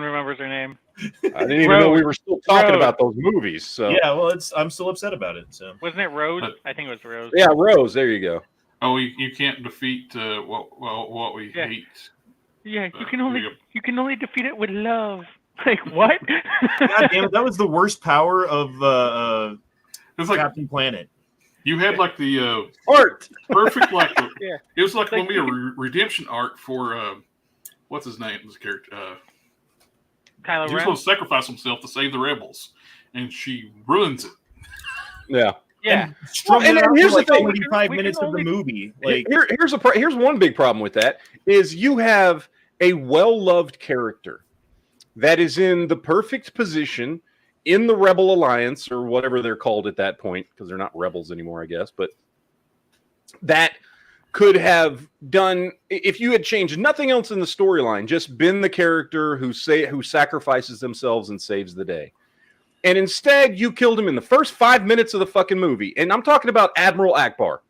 remembers her name. I didn't even know we were still talking about those movies. So yeah, well, I'm still upset about it. So wasn't it Rose? I think it was Rose. Yeah, Rose. There you go. Oh, you can't defeat what we hate. Yeah, you can only defeat it with love. Like what? God damn it! That was the worst power of it was like Captain Planet. You had like the art perfect It was like when we redemption arc for what's his name? This character. Kylo He was Ren. supposed to sacrifice himself to save the rebels, and she ruins it. Yeah. Yeah. And here's the thing: 45 minutes of the movie. Like here's one big problem with that is you have a well-loved character that is in the perfect position in the Rebel Alliance or whatever they're called at that point, because they're not rebels anymore, I guess, but that could have done, if you had changed nothing else in the storyline, just been the character who sacrifices themselves and saves the day. And instead, you killed him in the first 5 minutes of the fucking movie. And I'm talking about Admiral Akbar.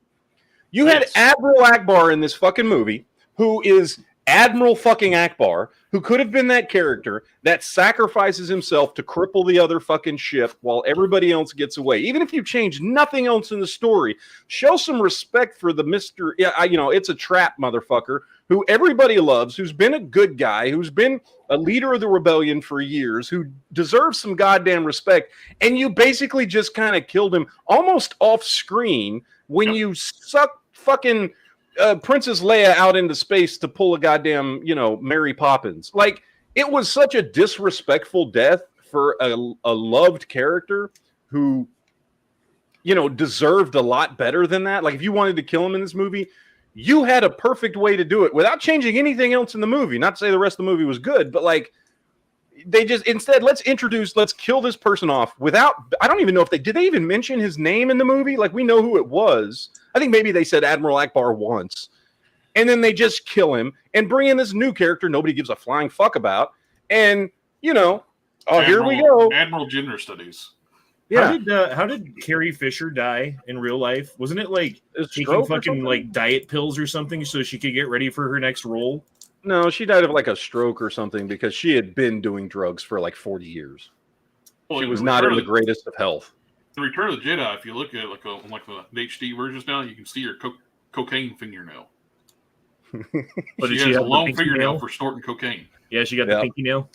You had Admiral Akbar in this fucking movie, who is Admiral fucking Akbar, who could have been that character that sacrifices himself to cripple the other fucking ship while everybody else gets away. Even if you change nothing else in the story, show some respect for the Mr. It's a trap motherfucker who everybody loves, who's been a good guy, who's been a leader of the rebellion for years, who deserves some goddamn respect. And you basically just kind of killed him almost off screen when you suck fucking Princess Leia out into space to pull a goddamn, Mary Poppins. Like, it was such a disrespectful death for a loved character who, deserved a lot better than that. Like, if you wanted to kill him in this movie, you had a perfect way to do it without changing anything else in the movie. Not to say the rest of the movie was good, but like, they just, instead, let's kill this person off without, I don't even know if did they even mention his name in the movie? Like, we know who it was. I think maybe they said Admiral Akbar once, and then they just kill him and bring in this new character nobody gives a flying fuck about. And, here we go. Admiral Gender Studies. Yeah. How did Carrie Fisher die in real life? Wasn't it like taking fucking like diet pills or something so she could get ready for her next role? No, she died of like a stroke or something because she had been doing drugs for like 40 years. Well, she was not in the greatest of health. In Return of the Jedi, if you look at it like the HD versions now, you can see her cocaine fingernail. But she has a long fingernail for snorting cocaine. Yeah, she got the pinky nail.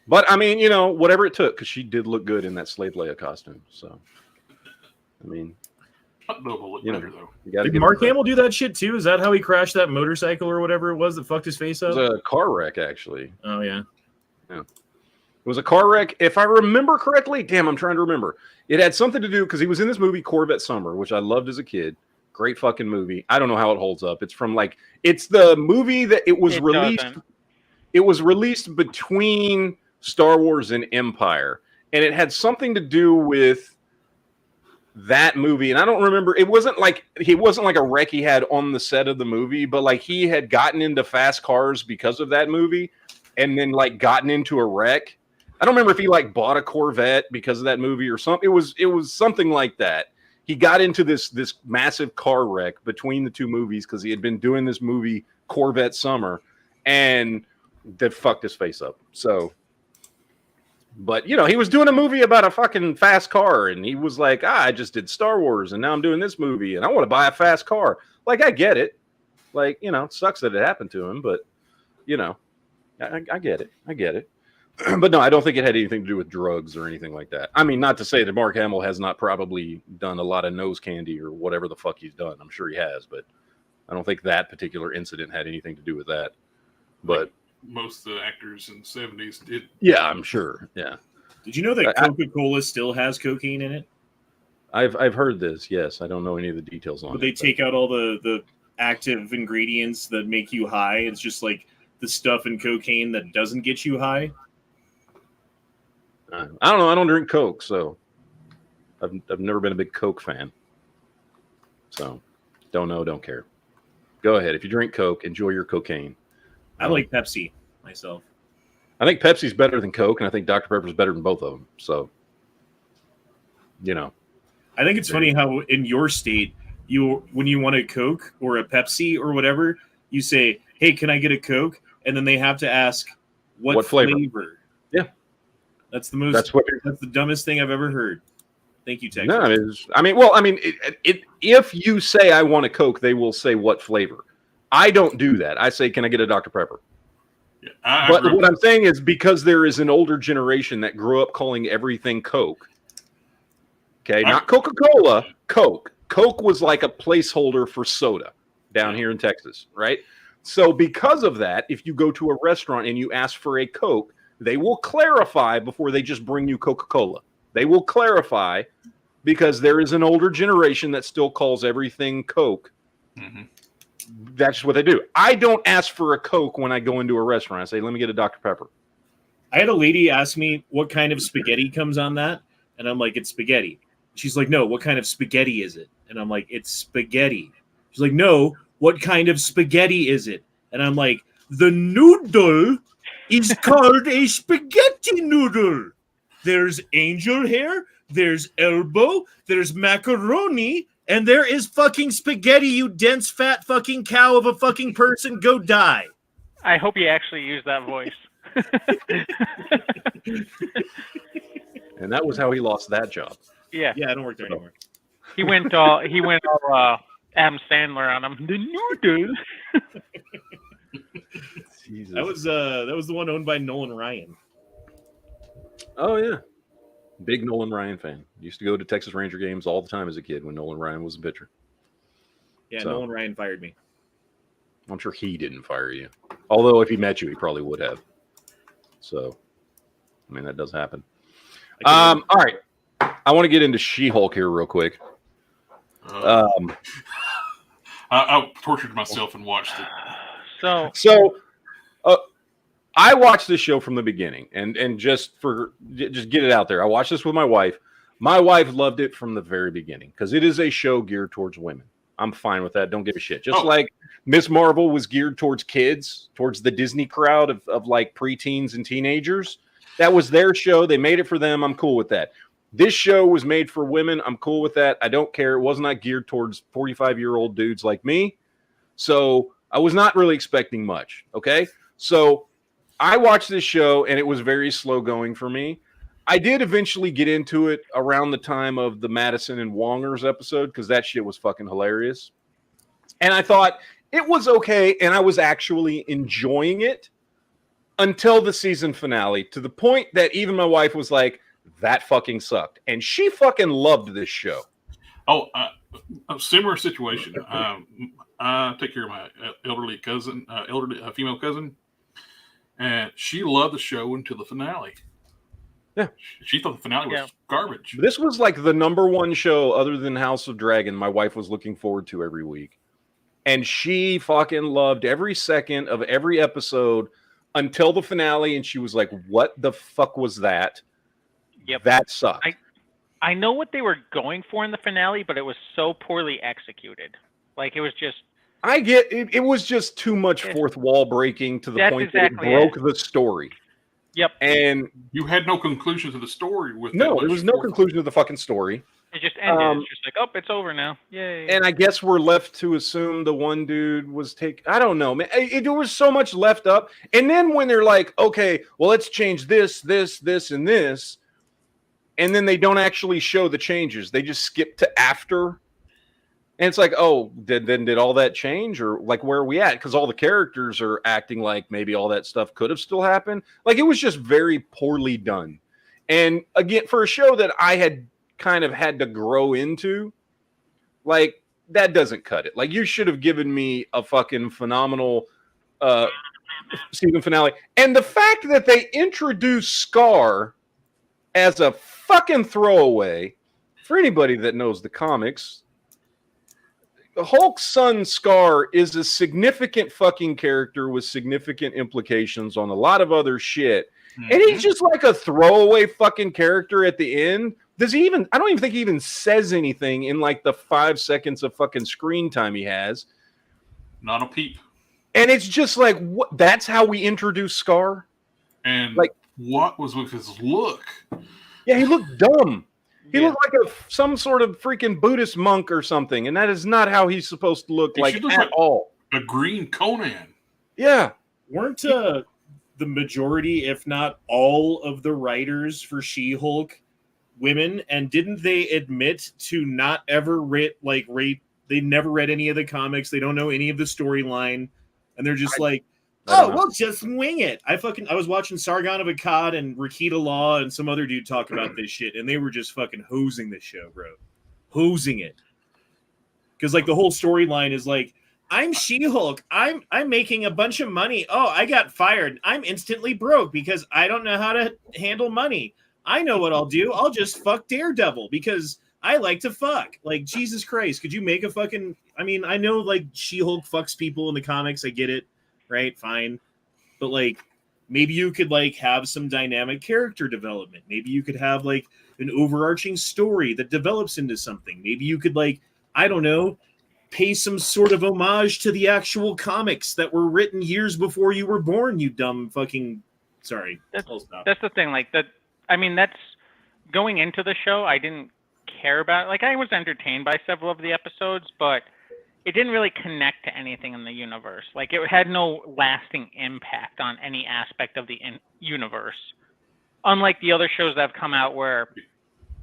But I mean, whatever it took, because she did look good in that Slave Leia costume. So, I mean, better though. Did Mark Hamill do that shit too? Is that how he crashed that motorcycle or whatever it was that fucked his face up? It was a car wreck, actually. Oh yeah. Yeah. It was a car wreck. If I remember correctly, I'm trying to remember. It had something to do because he was in this movie Corvette Summer, which I loved as a kid. Great fucking movie. I don't know how it holds up. It's from it's the movie that it was released. Doesn't. It was released between Star Wars and Empire, and it had something to do with that movie. And I don't remember. It wasn't like a wreck he had on the set of the movie, but like he had gotten into fast cars because of that movie, and then like gotten into a wreck. I don't remember if he like bought a Corvette because of that movie or something. It was something like that. He got into this massive car wreck between the two movies because he had been doing this movie Corvette Summer, and that fucked his face up. So, but he was doing a movie about a fucking fast car, and he was like, I just did Star Wars, and now I'm doing this movie, and I want to buy a fast car. Like, I get it. Like, it sucks that it happened to him, but I get it. I get it. But no, I don't think it had anything to do with drugs or anything like that. I mean, not to say that Mark Hamill has not probably done a lot of nose candy or whatever the fuck he's done. I'm sure he has, but I don't think that particular incident had anything to do with that. But most of the actors in the 70s did. Yeah, I'm sure. Yeah. Did you know that Coca-Cola still has cocaine in it? I've heard this. Yes, I don't know any of the details on But it. they take out all the active ingredients that make you high. It's just like the stuff in cocaine that doesn't get you high. I don't know. I don't drink Coke, so I've never been a big Coke fan. So don't know, don't care. Go ahead. If you drink Coke, enjoy your cocaine. I like Pepsi myself. I think Pepsi's better than Coke, and I think Dr. Pepper's better than both of them. So, I think it's funny how in your state, when you want a Coke or a Pepsi or whatever, you say, "Hey, can I get a Coke?" And then they have to ask what flavor. Yeah, that's the that's the dumbest thing I've ever heard. Thank you, Texas. No, if you say I want a Coke, they will say what flavor. I don't do that. I say, "Can I get a Dr. Pepper?" Yeah, but what I'm saying is because there is an older generation that grew up calling everything Coke. Okay, not Coca-Cola, Coke. Coke was like a placeholder for soda down here in Texas, right? So because of that, if you go to a restaurant and you ask for a Coke, they will clarify before they just bring you Coca-Cola. They will clarify because there is an older generation that still calls everything Coke. Mm-hmm. That's what they do. I don't ask for a Coke when I go into a restaurant. I say, "Let me get a Dr. Pepper." I had a lady ask me what kind of spaghetti comes on that, and I'm like, "It's spaghetti." She's like, "No, what kind of spaghetti is it?" And I'm like, "It's spaghetti." She's like, "No, what kind of spaghetti is it?" And I'm like, "The noodle is called a spaghetti noodle. There's angel hair, there's elbow, there's macaroni, and there is fucking spaghetti, you dense fat fucking cow of a fucking person. Go die." I hope you actually use that voice. And that was how he lost that job. Yeah. Yeah, I don't work there anymore. He went all Adam Sandler on him. The noodles. Jesus. That was the one owned by Nolan Ryan. Oh yeah, big Nolan Ryan fan. Used to go to Texas Ranger games all the time as a kid when Nolan Ryan was a pitcher. Yeah, So, Nolan Ryan fired me. I'm sure he didn't fire you. Although if he met you, he probably would have. So, I mean, that does happen. All right. I want to get into She-Hulk here real quick. I tortured myself and watched it. So I watched this show from the beginning, and just get it out there. I watched this with my wife. My wife loved it from the very beginning because it is a show geared towards women. I'm fine with that. Don't give a shit. Just like Miss Marvel was geared towards kids, towards the Disney crowd of like preteens and teenagers. That was their show. They made it for them. I'm cool with that. This show was made for women. I'm cool with that. I don't care. It was not geared towards 45-year-old dudes like me. So I was not really expecting much. Okay. So I watched this show and it was very slow going for me. I did eventually get into it around the time of the Madison and Wongers episode because that shit was fucking hilarious. And I thought it was okay. And I was actually enjoying it until the season finale, to the point that even my wife was like, "That fucking sucked." And she fucking loved this show. Oh, a similar situation. I take care of my elderly cousin, female cousin, and she loved the show until the finale. Yeah. She thought the finale was garbage. This was like the number one show other than House of Dragon my wife was looking forward to every week. And she fucking loved every second of every episode until the finale. And she was like, "What the fuck was that? Yep. That sucked." I know what they were going for in the finale, but it was so poorly executed. Like, it was just... I get it. It was just too much fourth wall breaking to the point that it broke the story. Yep. And you had no conclusion to the story with there was no conclusion to the fucking story. It just ended. It's just like, "Oh, it's over now. Yay." And I guess we're left to assume the one dude was I don't know, man. There was so much left up. And then when they're like, "Okay, well, let's change this, and this," and then they don't actually show the changes. They just skip to after And it's like, oh, did all that change, or like where are we at? Because all the characters are acting like maybe all that stuff could have still happened. Like it was just very poorly done. And again, for a show that I had kind of had to grow into, like that doesn't cut it. Like you should have given me a fucking phenomenal season finale. And the fact that they introduced Scar as a fucking throwaway, for anybody that knows the comics, Hulk's son Scar is a significant fucking character with significant implications on a lot of other shit. Mm-hmm. And he's just like a throwaway fucking character at the end. Does he even, I don't even think he even says anything in like the 5 seconds of fucking screen time he has. Not a peep. And it's just like, what? That's how we introduce Scar? And like, what was with his look? Yeah, he looked dumb. He looked like some sort of freaking Buddhist monk or something, and that is not how he's supposed to look like at all. A green Conan. Yeah. Weren't the majority, if not all, of the writers for She-Hulk women? And didn't they admit to not ever read? They never read any of the comics. They don't know any of the storyline, and they're just we'll just wing it. I was watching Sargon of Akkad and Rakita Law and some other dude talk about this shit, and they were just fucking hosing the show, bro. Hosing it. Because like the whole storyline is like, I'm She-Hulk. I'm making a bunch of money. Oh, I got fired. I'm instantly broke because I don't know how to handle money. I know what I'll do. I'll just fuck Daredevil because I like to fuck. Like, Jesus Christ, could you make a fucking... I mean, I know like She-Hulk fucks people in the comics. I get it. Right, fine, but like maybe you could like have some dynamic character development. Maybe you could have like an overarching story that develops into something. Maybe you could like, I don't know, pay some sort of homage to the actual comics that were written years before you were born. You dumb fucking. Sorry, that's the thing. Like that. I mean, that's going into the show. I didn't care about. Like I was entertained by several of the episodes, but it didn't really connect to anything in the universe. Like it had no lasting impact on any aspect of the universe. Unlike the other shows that have come out where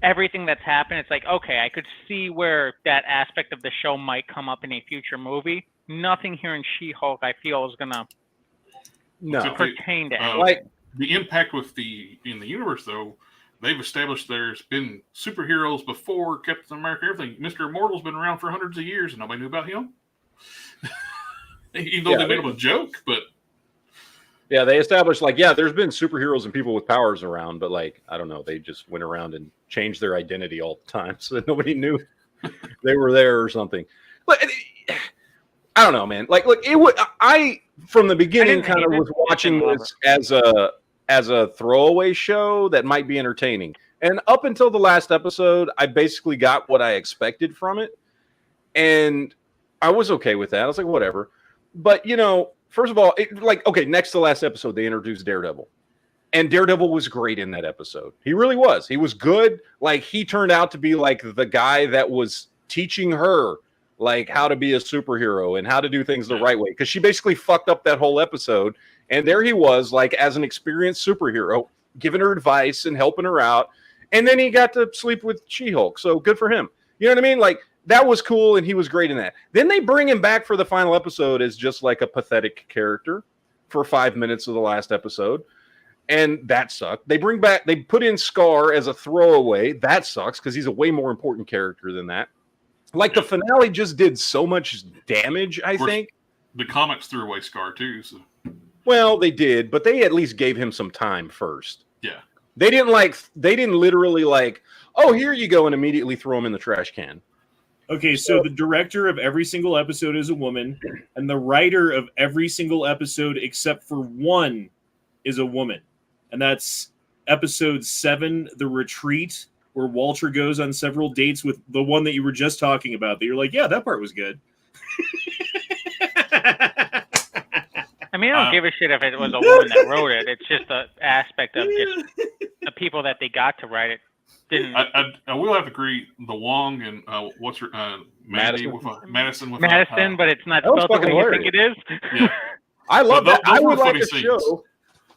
everything that's happened, it's like, okay, I could see where that aspect of the show might come up in a future movie. Nothing here in She-Hulk I feel is going to pertain to anything. Like the impact in the universe though, they've established there's been superheroes before Captain America, everything. Mr. Immortal's been around for hundreds of years and nobody knew about him. Even though they made him a joke, but... Yeah, they established, like, there's been superheroes and people with powers around, but, like, I don't know, they just went around and changed their identity all the time so that nobody knew they were there or something. But I don't know, man. Like, look, I from the beginning kind of was watching this as a throwaway show that might be entertaining. And up until the last episode, I basically got what I expected from it. And I was okay with that. I was like, whatever. But, first of all, next to the last episode, they introduced Daredevil. And Daredevil was great in that episode. He really was. He was good. Like, he turned out to be like the guy that was teaching her like how to be a superhero and how to do things the right way. Because she basically fucked up that whole episode. And there he was, like, as an experienced superhero, giving her advice and helping her out. And then he got to sleep with She-Hulk. So good for him. You know what I mean? Like, that was cool, and he was great in that. Then they bring him back for the final episode as just like a pathetic character for 5 minutes of the last episode. And that sucked. They put in Scar as a throwaway. That sucks because he's a way more important character than that. Like, the finale just did so much damage, I think. The comics threw away Scar, too, so... Well, they did, but they at least gave him some time first. Yeah. They didn't literally like, oh, here you go, and immediately throw him in the trash can. Okay, so the director of every single episode is a woman, and the writer of every single episode except for one is a woman. And that's episode 7, The Retreat, where Walter goes on several dates with the one that you were just talking about. That you're like, yeah, that part was good. I mean, I don't give a shit if it was a woman that wrote it. It's just the aspect of just the people that they got to write it. I will have to agree. The Wong and what's her Madison with Madison, but it's not spelled the way you think it is. Yeah. I love that. I would like a scenes. show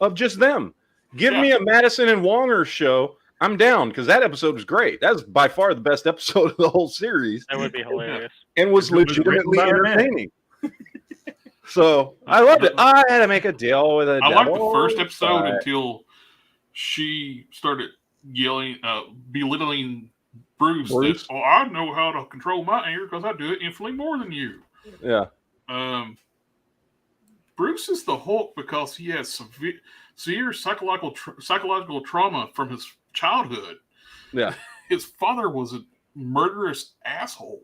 of just them. Give me a Madison and Wonger show I'm down because that episode was great. That was by far the best episode of the whole series That would be hilarious. and was It was written legitimately by our man. entertaining. So I loved it. I had to make a deal with a I liked devil, the first episode but- until she started yelling, belittling Bruce. Bruce? That, I know how to control my anger because I do it infinitely more than you. Yeah. Bruce is the Hulk because he has severe psychological trauma from his childhood. Yeah. His father was a murderous asshole.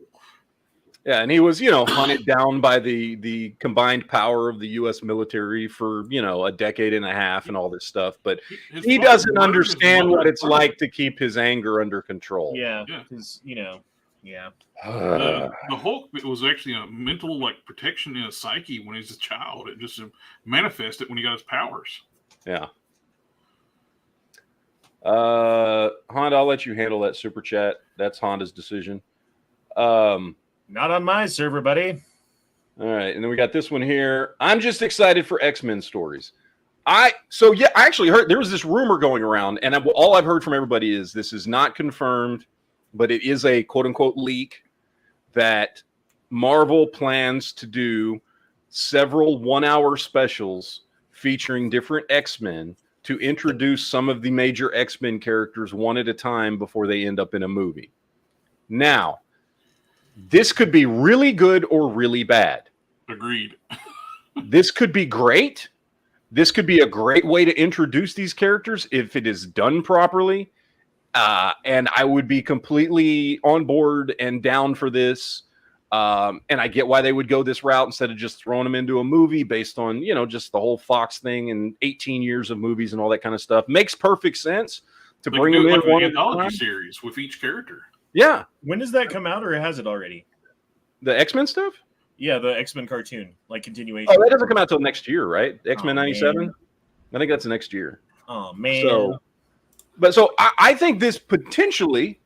Yeah, and he was, hunted down by the combined power of the U.S. military for, a decade and a half and all this stuff. But His he father doesn't murdered his understand mother what it's first. like to keep his anger under control. Yeah, Yeah. because yeah. The Hulk was actually a mental protection in his psyche when he was a child. It just manifested when he got his powers. Yeah. Honda, I'll let you handle that super chat. That's Honda's decision. Not on my server, buddy. All right, and then we got this one here. I'm just excited for X-Men stories. I actually heard there was this rumor going around, and all I've heard from everybody is this is not confirmed, but it is a quote-unquote leak that Marvel plans to do several one-hour specials featuring different X-Men to introduce some of the major X-Men characters one at a time before they end up in a movie. Now, this could be really good or really bad. Agreed. This could be great. This could be a great way to introduce these characters if it is done properly. And I would be completely on board and down for this. And I get why they would go this route instead of just throwing them into a movie based on, just the whole Fox thing and 18 years of movies and all that kind of stuff. Makes perfect sense to They bring can them do in it like one an at a time. anthology series with each character. Yeah. When does that come out, or has it already? The X-Men stuff? Yeah, the X-Men cartoon, continuation. Oh, that doesn't come out till next year, right? X-Men Oh, 97? man. I think that's next year. Oh man. So I think this potentially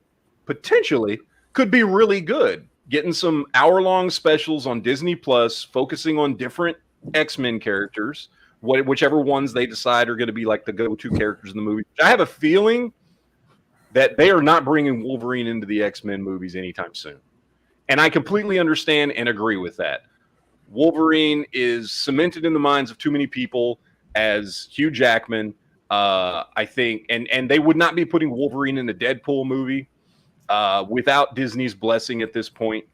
could be really good. Getting some hour-long specials on Disney Plus, focusing on different X-Men characters, whichever ones they decide are going to be like the go-to characters in the movie. I have a feeling that they are not bringing Wolverine into the X-Men movies anytime soon. And I completely understand and agree with that. Wolverine is cemented in the minds of too many people as Hugh Jackman. I think, and they would not be putting Wolverine in a Deadpool movie without Disney's blessing at this point,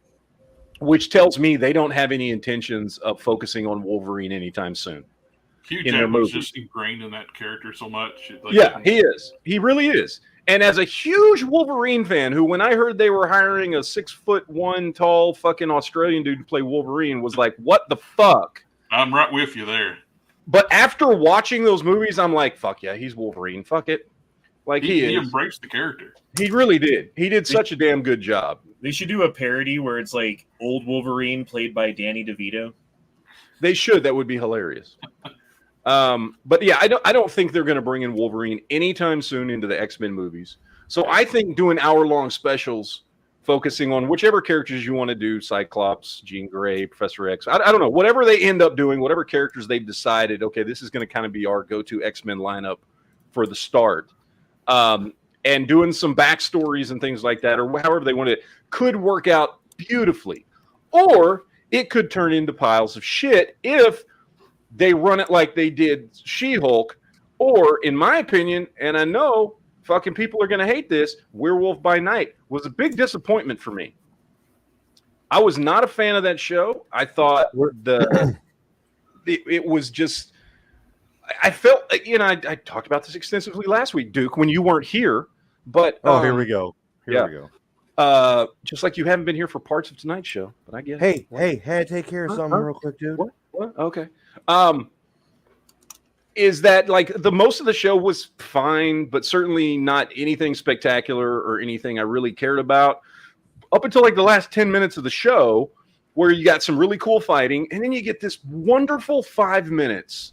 which tells me they don't have any intentions of focusing on Wolverine anytime soon. Hugh in their Jackman's movie. just ingrained in that character so much. Yeah, he is. He really is. And as a huge Wolverine fan, who when I heard they were hiring a 6'1" tall fucking Australian dude to play Wolverine, was like, what the fuck? I'm right with you there. But after watching those movies, I'm like, fuck yeah, he's Wolverine. Fuck it. Like he He is. embraced the character. He really did. He did such a damn good job. They should do a parody where it's like old Wolverine played by Danny DeVito. They should. That would be hilarious. But yeah, I don't think they're going to bring in Wolverine anytime soon into the X-Men movies. So I think doing hour-long specials focusing on whichever characters you want to do, Cyclops, Jean Grey, Professor X, I don't know, whatever they end up doing, whatever characters they've decided, okay, this is going to kind of be our go-to X-Men lineup for the start. And doing some backstories and things like that, or however they want it, could work out beautifully. Or it could turn into piles of shit if they run it like they did She-Hulk, or, in my opinion, and I know fucking people are going to hate this, Werewolf by Night was a big disappointment for me. I was not a fan of that show. I thought it was just, I felt, I talked about this extensively last week, Duke, when you weren't here, but. Here we go. Here we go. Just like you haven't been here for parts of tonight's show, but I guess. Hey, had to take care of something real quick, dude. What? Okay. Is that like the most of the show was fine, but certainly not anything spectacular or anything I really cared about up until like the last 10 minutes of the show, where you got some really cool fighting, and then you get this wonderful 5 minutes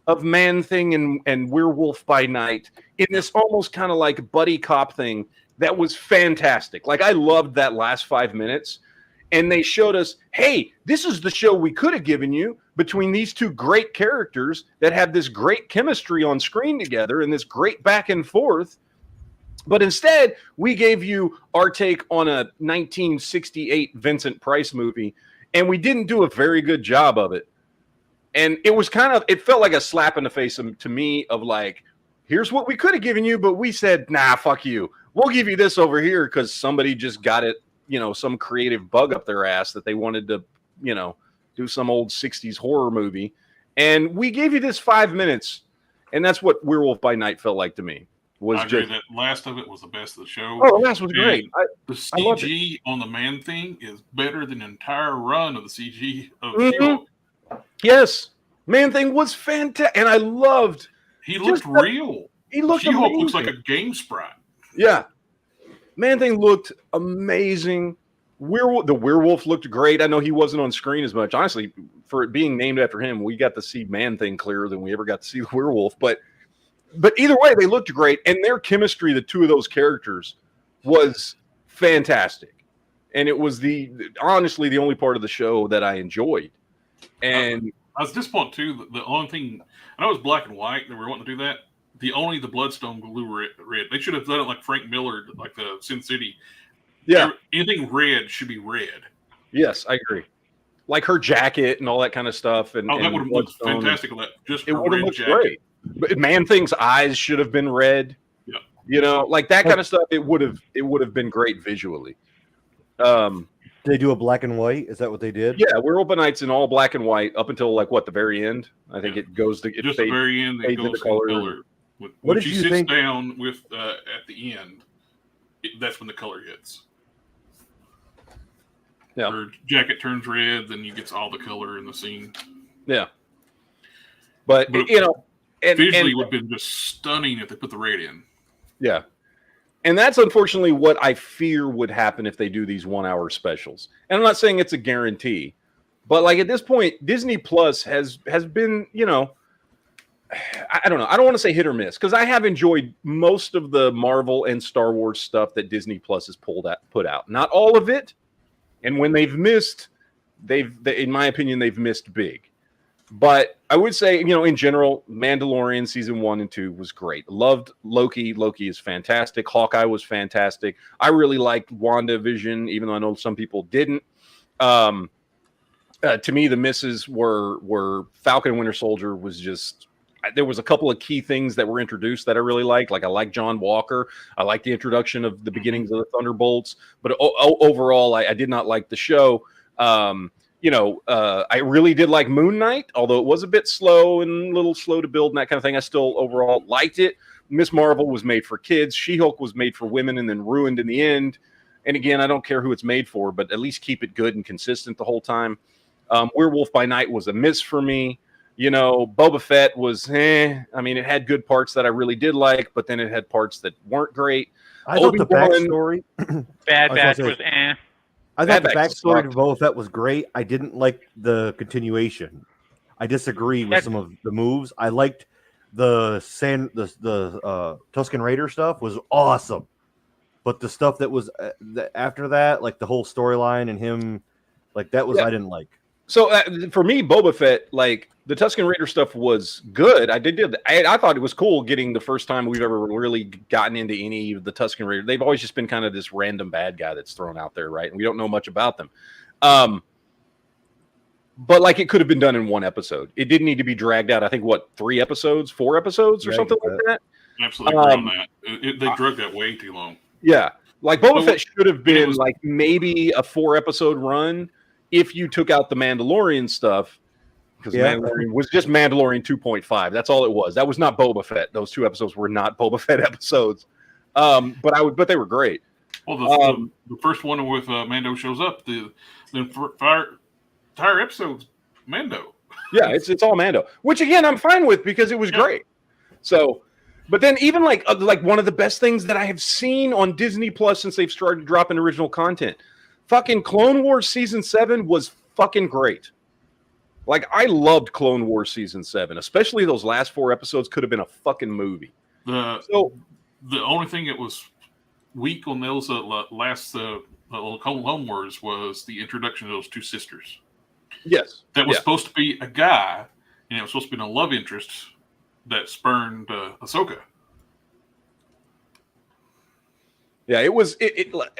of Man-Thing and Werewolf by Night in this almost kind of like buddy cop thing that was fantastic. Like, I loved that last 5 minutes. And they showed us, hey, this is the show we could have given you between these two great characters that have this great chemistry on screen together and this great back and forth. But instead, we gave you our take on a 1968 Vincent Price movie, and we didn't do a very good job of it. And it was it felt like a slap in the face to me of like, here's what we could have given you, but we said, nah, fuck you. We'll give you this over here because somebody just got it, some creative bug up their ass that they wanted to, do some old 60s horror movie. And we gave you this 5 minutes, and that's what Werewolf by Night felt like to me. I agree that last of it was the best of the show. Oh, the last was great. The CG on the Man Thing is better than the entire run of the CG of She-Hulk. Yes, Man Thing was fantastic, and I loved. He looked real. He looked. She-Hulk looks like a game sprite. Yeah, Man Thing looked amazing. The werewolf looked great. I know he wasn't on screen as much. Honestly, for it being named after him, we got to see Man Thing clearer than we ever got to see the werewolf. But either way, they looked great, and their chemistry, the two of those characters, was fantastic. And it was honestly the only part of the show that I enjoyed. And I was disappointed too. The only thing I know it was black and white. They were wanting to do that. The Bloodstone glue red. They should have done it like Frank Miller, like the Sin City. Yeah, anything red should be red. Yes, I agree. Like her jacket and all that kind of stuff. And that would have looked fantastic. Just it would have looked great. But Man Thing's eyes should have been red. Yeah, like that kind of stuff. It would have been great visually. Did they do a black and white? Is that what they did? Yeah, Werewolf by Night's in all black and white up until the very end. I think it goes to just the very end. It goes to color. What did you think? Down with at the end, that's when the color hits. Yeah, her jacket turns red, then you get all the color in the scene. Yeah, but visually, it would have been just stunning if they put the red in. Yeah, and that's unfortunately what I fear would happen if they do these 1 hour specials. And I'm not saying it's a guarantee, but like at this point, Disney Plus has been, I don't know. I don't want to say hit or miss because I have enjoyed most of the Marvel and Star Wars stuff that Disney Plus has put out. Not all of it. And when they've missed, in my opinion, they've missed big. But I would say, in general, Mandalorian season 1 and 2 was great. Loved Loki. Loki is fantastic. Hawkeye was fantastic. I really liked WandaVision, even though I know some people didn't. To me, the misses were Falcon and Winter Soldier was just. There was a couple of key things that were introduced that I really liked. Like I like John Walker. I like the introduction of the beginnings of the Thunderbolts. But overall, I did not like the show. I really did like Moon Knight, although it was a bit slow and a little slow to build and that kind of thing. I still overall liked it. Miss Marvel was made for kids. She-Hulk was made for women and then ruined in the end. And again, I don't care who it's made for, but at least keep it good and consistent the whole time. Werewolf by Night was a miss for me. Boba Fett was, I mean, it had good parts that I really did like, but then it had parts that weren't great. I thought the backstory, Bad Batch was eh. I thought the backstory to Boba Fett was great. I didn't like the continuation. I disagree with some of the moves. I liked the Tusken Raider stuff was awesome, but the stuff that was after that, like the whole storyline and him, like that was I didn't like. So for me, Boba Fett, like the Tusken Raider stuff was good. I thought it was cool getting the first time we've ever really gotten into any of the Tusken Raider. They've always just been kind of this random bad guy that's thrown out there, right? And we don't know much about them. But like it could have been done in one episode. It didn't need to be dragged out. I think 4 episodes or something like that. Absolutely agree on that. They drug that way too long. Yeah, like Boba Fett should have been like maybe a 4-episode run. If you took out the Mandalorian stuff, because Mandalorian was just Mandalorian 2.5. That's all it was. That was not Boba Fett. Those 2 episodes were not Boba Fett episodes. But they were great. Well, the first one with Mando shows up. The entire episode's Mando. Yeah, it's all Mando, which again I'm fine with because it was great. So, but then even like one of the best things that I have seen on Disney Plus since they've started dropping original content. Fucking Clone Wars Season 7 was fucking great. Like, I loved Clone Wars Season 7. Especially those last 4 episodes could have been a fucking movie. The only thing that was weak on those last Clone Wars was the introduction of those 2 sisters. Yes. That was supposed to be a guy, and it was supposed to be a love interest that spurned Ahsoka. Yeah, it was.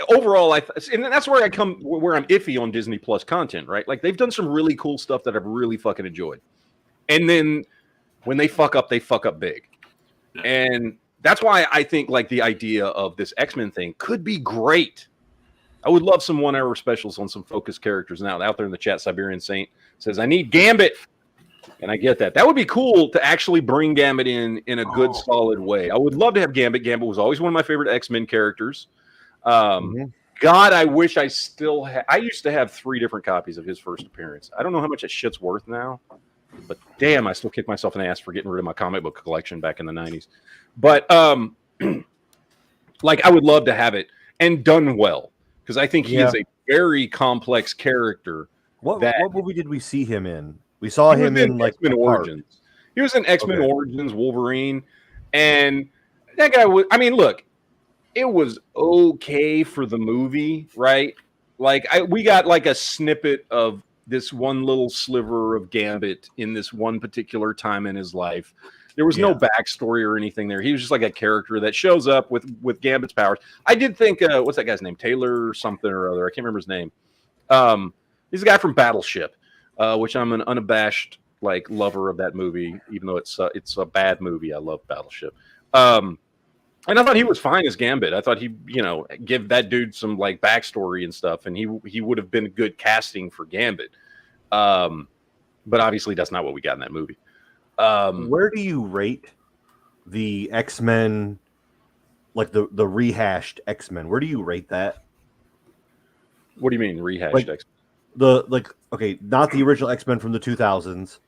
Overall, and that's where I'm iffy on Disney Plus content, right? Like they've done some really cool stuff that I've really fucking enjoyed, and then when they fuck up big, Yeah. and that's why I think like the idea of this X-Men thing could be great. I would love some 1 hour specials on some focused characters. Now, out there in the chat, Siberian Saint says, "I need Gambit." And I get that. That would be cool to actually bring Gambit in a good, solid way. I would love to have Gambit. Gambit was always one of my favorite X-Men characters. God, I wish I still had. I used to have 3 different copies of his first appearance. I don't know how much that shit's worth now, but damn, I still kick myself in the ass for getting rid of my comic book collection back in the 90s. But like, I would love to have it and done well because I think he is a very complex character. What movie did we see him in? We saw him in like X-Men Origins. He was in X-Men Origins, Wolverine, and that guy was. I mean, look, it was okay for the movie, right? Like we got like a snippet of this one little sliver of Gambit in this one particular time in his life. There was no backstory or anything there. He was just like a character that shows up with Gambit's powers. I did think, what's that guy's name? Taylor something or other. I can't remember his name. He's a guy from Battleship. Which I'm an unabashed like lover of that movie, even though it's a bad movie. I love Battleship, and I thought he was fine as Gambit. I thought he, give that dude some like backstory and stuff, and he would have been good casting for Gambit. But obviously, that's not what we got in that movie. Where do you rate the X-Men, like the rehashed X-Men? Where do you rate that? What do you mean rehashed X-Men? Not the original X-Men from the 2000s,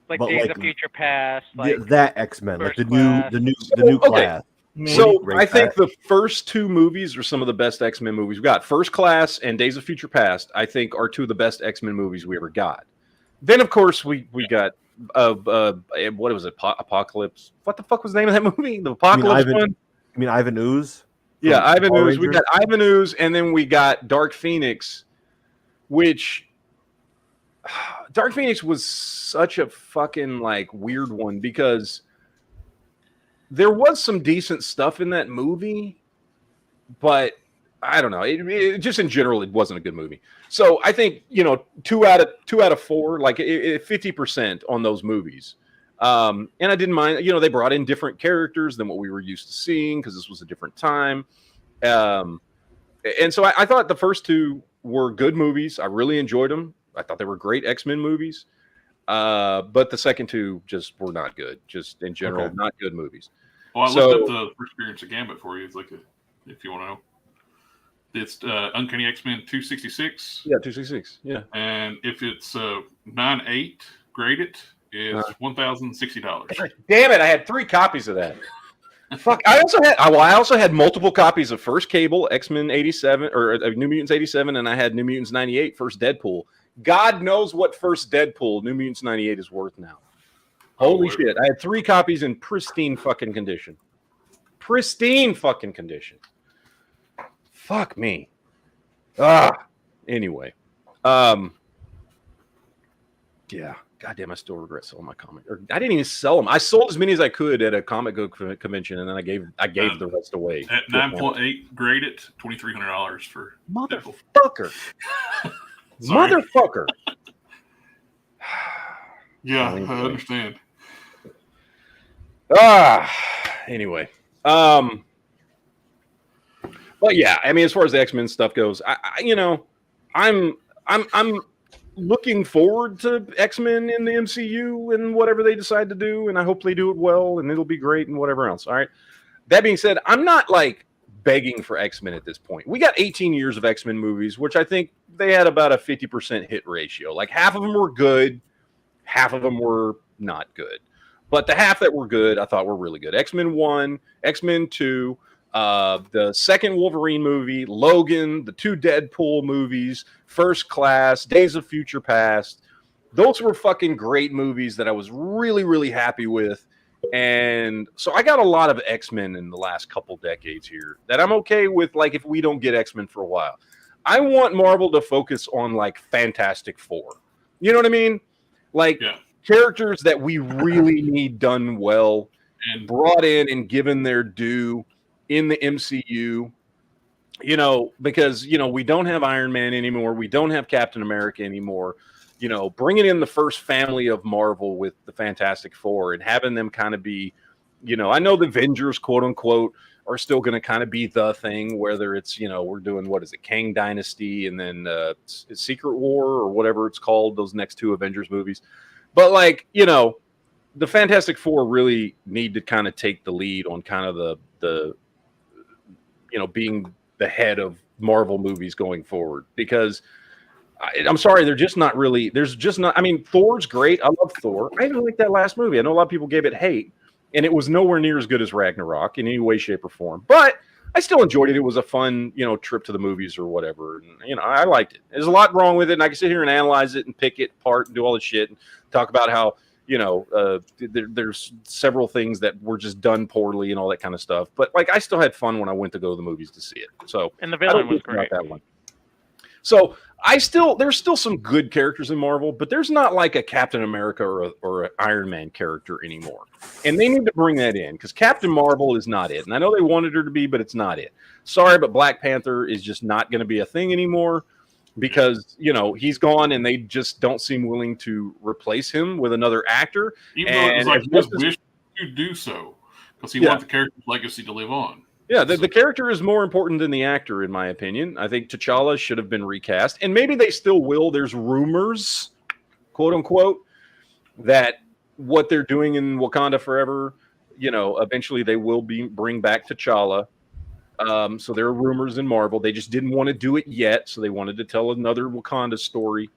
Like but Days like of Future Past, like that X-Men, like the First new Okay. class. So I think the first 2 movies are some of the best X-Men movies we got. First Class and Days of Future Past, I think, are 2 of the best X-Men movies we ever got. Then, of course, we got what was it? Apocalypse. What the fuck was the name of that movie? The Apocalypse one. I mean, Ivan Ooze. Yeah, Ivan Power Ooze. We Rangers? got Ivan Ooze, and then we got Dark Phoenix, which Dark Phoenix was such a fucking like weird one because there was some decent stuff in that movie, but I don't know. It just in general, it wasn't a good movie. So I think 2 out of 4, like 50% on those movies. And I didn't mind. They brought in different characters than what we were used to seeing because this was a different time. And so I thought the first 2 were good movies. I really enjoyed them. I thought they were great X-Men movies. But the second 2 just were not good. Just in general, not good movies. Well, I looked up the first appearance of Gambit for you. It's like if you want to know. It's Uncanny X-Men 266. Yeah, 266. Yeah. And if it's 9.8 graded, it's $1,060. Damn it! I had 3 copies of that. Fuck! I also had multiple copies of First Cable, X-Men 87, or New Mutants 87, and I had New Mutants 98, First Deadpool. God knows what First Deadpool, New Mutants 98 is worth now. Holy shit! I had 3 copies in pristine fucking condition. Pristine fucking condition. Fuck me. Anyway. Yeah. Goddamn, I still regret selling my comic. Or I didn't even sell them. I sold as many as I could at a comic book convention, and then I gave the rest away. At 9.8 graded, $2,300 for motherfucker. Motherfucker. Yeah, I understand. Anyway. But yeah, I mean, as far as the X-Men stuff goes, I'm looking forward to X-Men in the MCU and whatever they decide to do, and I hope they do it well, and it'll be great and whatever else. All right. That being said, I'm not like begging for X-Men at this point. We got 18 years of X-Men movies, which I think they had about a 50% hit ratio. Like half of them were good, half of them were not good. But the half that were good, I thought were really good. X-Men 1, X-Men 2, the second Wolverine movie, Logan, the 2 Deadpool movies, First Class, Days of Future Past. Those were fucking great movies that I was really, really happy with. And so I got a lot of X-Men in the last couple decades here that I'm okay with, like, if we don't get X-Men for a while. I want Marvel to focus on, like, Fantastic Four. You know what I mean? Like, characters that we really need done well and brought in and given their due in the MCU. because we don't have Iron Man anymore, we don't have Captain America anymore. Bringing in the first family of Marvel with the Fantastic Four and having them kind of be, I know the Avengers, quote unquote, are still going to kind of be the thing, whether it's, we're doing, what is it, Kang Dynasty and then Secret War or whatever it's called, those next two Avengers movies. But the Fantastic Four really need to kind of take the lead on kind of the being the head of Marvel movies going forward, because I'm sorry, they're just not really. There's just not. I mean, Thor's great. I love Thor. I even like that last movie. I know a lot of people gave it hate, and it was nowhere near as good as Ragnarok in any way, shape, or form. But I still enjoyed it. It was a fun, trip to the movies or whatever. And, I liked it. There's a lot wrong with it, and I can sit here and analyze it and pick it apart and do all this shit and talk about how there's several things that were just done poorly and all that kind of stuff. But I still had fun when I went to go to the movies to see it. So and the villain was great. That one. So there's still some good characters in Marvel, but there's not like a Captain America or an Iron Man character anymore. And they need to bring that in because Captain Marvel is not it. And I know they wanted her to be, but it's not it. Sorry, but Black Panther is just not going to be a thing anymore because, he's gone and they just don't seem willing to replace him with another actor. Even though it was like his wish to do so because he wanted the character's legacy to live on. Yeah, the character is more important than the actor, in my opinion. I think T'Challa should have been recast, and maybe they still will. There's rumors, quote unquote, that what they're doing in Wakanda Forever, eventually they will bring back T'Challa. So there are rumors in Marvel. They just didn't want to do it yet, so they wanted to tell another Wakanda story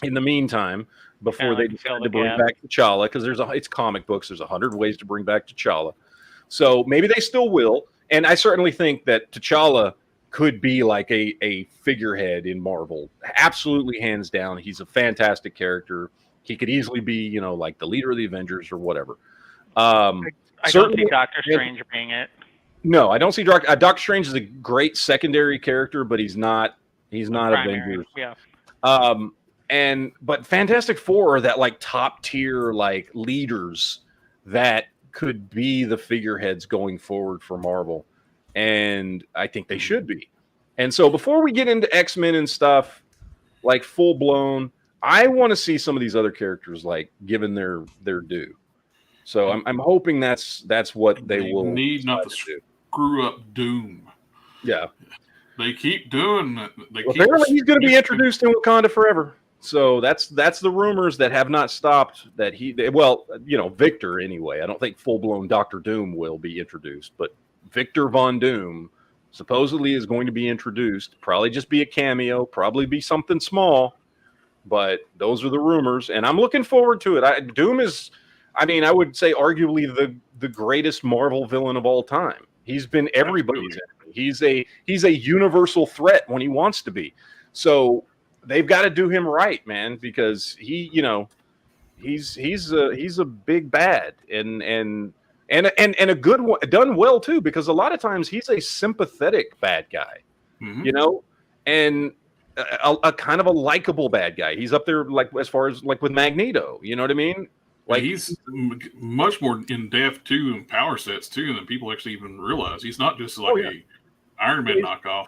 in the meantime before they decided to bring back T'Challa, because it's comic books. There's 100 ways to bring back T'Challa. So maybe they still will. And I certainly think that T'Challa could be like a figurehead in Marvel. Absolutely, hands down. He's a fantastic character. He could easily be, like the leader of the Avengers or whatever. I don't see Doctor Strange being it. No, I don't see Doctor Strange is a great secondary character, but he's not Avengers. Yeah. But Fantastic Four are that top tier leaders that could be the figureheads going forward for Marvel, and I think they should be. And so before we get into X-Men and stuff full blown, I want to see some of these other characters given their due. So I'm hoping that's what they will need, not to screw up Doom. Yeah, they keep doing it. Apparently he's going to be introduced in Wakanda Forever. So that's the rumors that have not stopped. That Victor anyway. I don't think full blown Doctor Doom will be introduced, but Victor Von Doom supposedly is going to be introduced. Probably just be a cameo. Probably be something small, but those are the rumors, and I'm looking forward to it. Doom is, I would say, arguably the greatest Marvel villain of all time. He's been everybody's enemy. He's a universal threat when he wants to be. So they've got to do him right, man, because he's a big bad and a good one, done well too, because a lot of times he's a sympathetic bad guy, and a kind of a likable bad guy. He's up there as far as with Magneto, you know what I mean? He's much more in depth too, and power sets too, than people actually even realize. He's not just a Iron Man knockoff.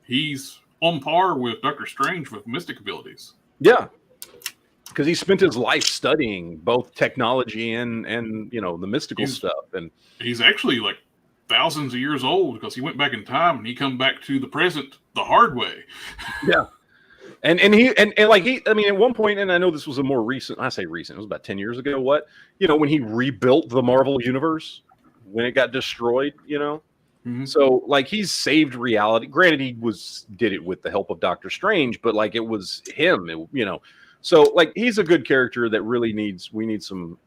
He's on par with Doctor Strange with mystic abilities. Yeah, because he spent his life studying both technology and the mystical stuff, and he's actually thousands of years old because he went back in time and he come back to the present the hard way. Yeah, and at one point, and I know this was a more recent. I say recent. It was about 10 years ago. When he rebuilt the Marvel universe when it got destroyed. So he's saved reality. Granted, he did it with the help of Doctor Strange, but it was him, So he's a good character that really we need some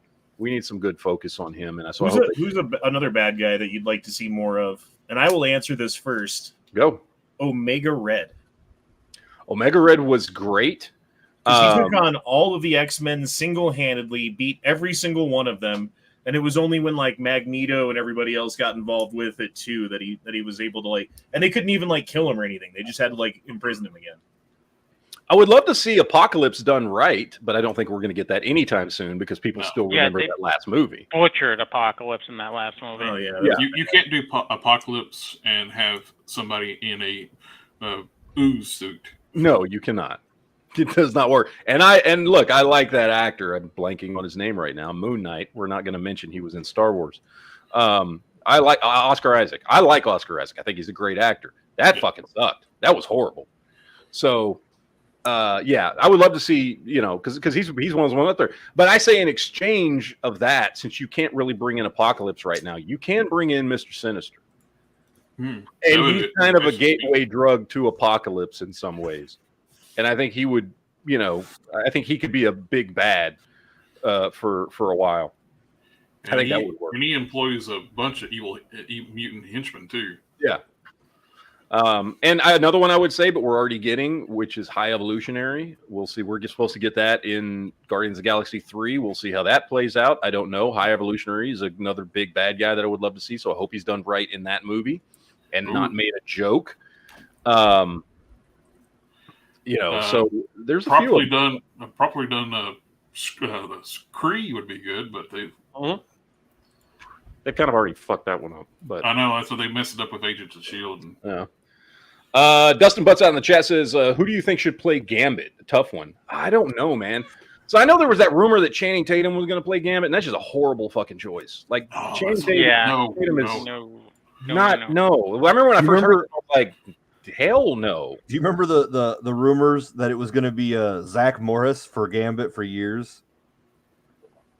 good focus on him. And so who's another bad guy that you'd like to see more of? And I will answer this first. Go. Omega Red. Omega Red was great. He took on all of the X-Men single-handedly, beat every single one of them. And it was only when Magneto and everybody else got involved with it too that he was able to and they couldn't even kill him or anything. They just had to imprison him again. I would love to see Apocalypse done right, but I don't think we're going to get that anytime soon because people No. still Yeah, remember they- that last movie. Butchered Apocalypse in that last movie. Oh yeah. Yeah. You can't do Apocalypse and have somebody in a ooze suit. No, you cannot. It does not work. And look, I like that actor. I'm blanking on his name right now. Moon Knight. We're not going to mention he was in Star Wars. I like Oscar Isaac. I like Oscar Isaac. I think he's a great actor. That fucking sucked. That was horrible. So, yeah, I would love to see, because he's one of those ones out there. But I say in exchange of that, since you can't really bring in Apocalypse right now, you can bring in Mr. Sinister. And he's kind of a gateway drug to Apocalypse in some ways. And I think he would, I think he could be a big bad for a while. And I think that would work. And he employs a bunch of evil mutant henchmen too. Yeah. And another one I would say, but we're already getting, which is High Evolutionary. We'll see. We're just supposed to get that in Guardians of the Galaxy 3. We'll see how that plays out. I don't know. High Evolutionary is another big bad guy that I would love to see. So I hope he's done right in that movie and not made a joke. So there's a properly few. done. Properly done. The Kree would be good, but They kind of already fucked that one up. But I know that's what they messed it up with Agents of Shield. And, yeah. Dustin Butts out in the chat says, who do you think should play Gambit? A tough one. I don't know, man. So I know there was that rumor that Channing Tatum was going to play Gambit, and that's just a horrible fucking choice. Like, Channing Tatum, Yeah. Tatum is No. I remember when I first heard it, I was like, hell no. Do you remember the rumors that it was going to be Zach Morris for Gambit for years?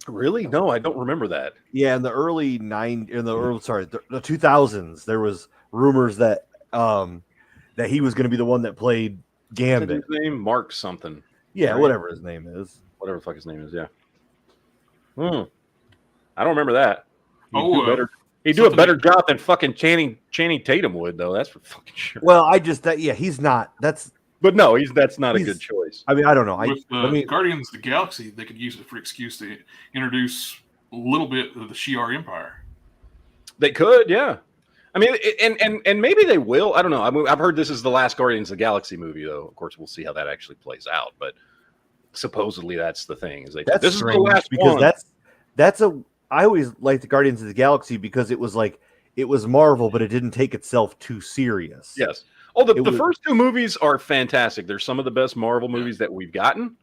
Really? No, I don't remember that. Yeah, in the early 2000s, there was rumors that that he was going to be the one that played Gambit. His name Mark something. Yeah, right? whatever his name is. Whatever the fuck his name is. Yeah. I don't remember that. He'd do a better job than fucking Channing Tatum would, though. That's for fucking sure. Well, he's not. But no, that's not a good choice. I mean, I don't know. with Guardians of the Galaxy, they could use it for excuse to introduce a little bit of the Shi'ar Empire. They could, yeah. I mean, and maybe they will. I don't know. I mean, I've heard this is the last Guardians of the Galaxy movie, though. Of course, we'll see how that actually plays out. But supposedly, that's the thing. This is the last because one. I always liked the Guardians of the Galaxy because it was Marvel, but it didn't take itself too serious. Yes. Oh, the first two movies are fantastic. They're some of the best Marvel movies that we've gotten.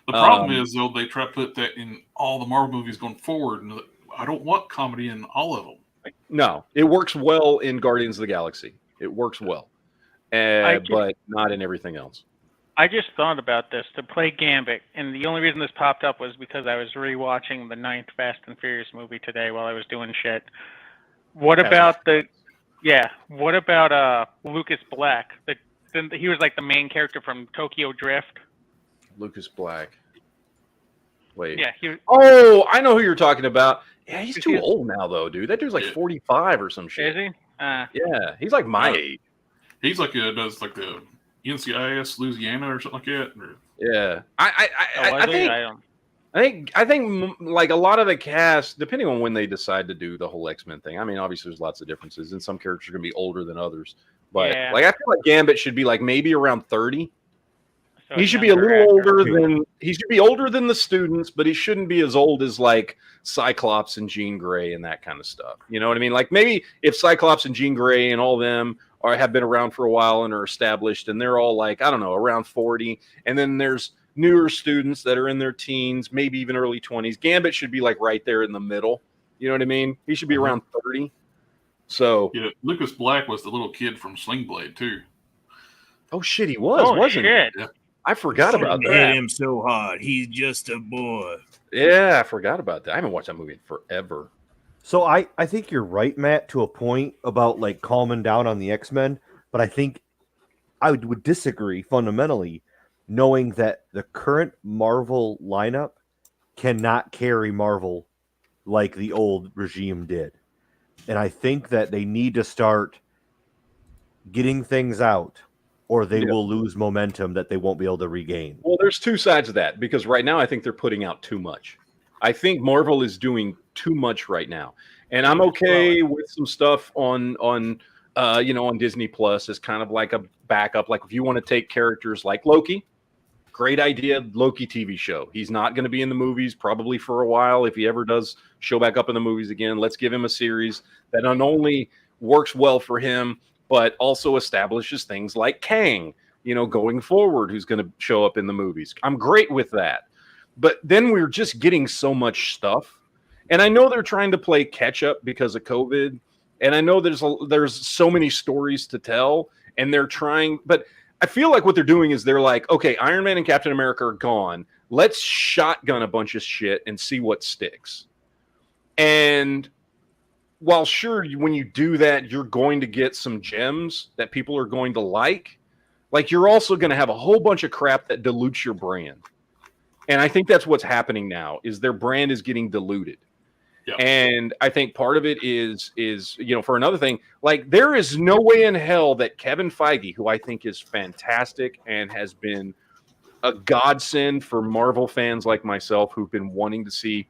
The problem is, though, they try to put that in all the Marvel movies going forward, and I don't want comedy in all of them. No, it works well in Guardians of the Galaxy. It works well, but not in everything else. I just thought about this to play Gambit, and the only reason this popped up was because I was rewatching the 9th Fast and Furious movie today while I was doing shit. What about Lucas Black? He was like the main character from Tokyo Drift. Lucas Black. Wait. Yeah. I know who you're talking about. Yeah, he's too old now, though, dude. That dude's like 45 or some shit. Is he? Yeah, he's like my age. He's like does like the NCIS Louisiana or something like that. Yeah, I think like a lot of the cast, depending on when they decide to do the whole X-Men thing. I mean, obviously there's lots of differences, and some characters are gonna be older than others. But I feel like Gambit should be like maybe around 30. So he should be a little older than the students, but he shouldn't be as old as like Cyclops and Jean Grey and that kind of stuff. You know what I mean? Like maybe if Cyclops and Jean Grey and all of them have been around for a while and are established, and they're all like, I don't know, around 40, and then there's newer students that are in their teens, maybe even early 20s. Gambit should be like right there in the middle. You know what I mean? He should be around 30. So Lucas Black was the little kid from Sling Blade too. Oh shit, he wasn't he? Yeah. I forgot about that. Hit him so hard. He's just a boy. Yeah, I forgot about that. I haven't watched that movie in forever. So I think you're right, Matt, to a point about like calming down on the X-Men, but I think I would disagree fundamentally, knowing that the current Marvel lineup cannot carry Marvel like the old regime did. And I think that they need to start getting things out, or they will lose momentum that they won't be able to regain. Well, there's two sides of that, because right now I think they're putting out too much. I think Marvel is doing too much right now, and I'm okay with some stuff on Disney Plus as kind of like a backup. Like if you want to take characters like Loki, Great idea, Loki TV show. He's not going to be in the movies probably for a while. If he ever does show back up in the movies again, let's give him a series that not only works well for him, but also establishes things like Kang, going forward, who's going to show up in the movies. I'm great with that. But then we're just getting so much stuff. And I know they're trying to play catch up because of COVID. And I know there's so many stories to tell, and they're trying, but I feel like what they're doing is they're like, okay, Iron Man and Captain America are gone. Let's shotgun a bunch of shit and see what sticks. And while sure, when you do that, you're going to get some gems that people are going to like you're also going to have a whole bunch of crap that dilutes your brand. And I think that's what's happening now is their brand is getting diluted. Yeah. And I think part of it is for another thing, like there is no way in hell that Kevin Feige, who I think is fantastic and has been a godsend for Marvel fans like myself who've been wanting to see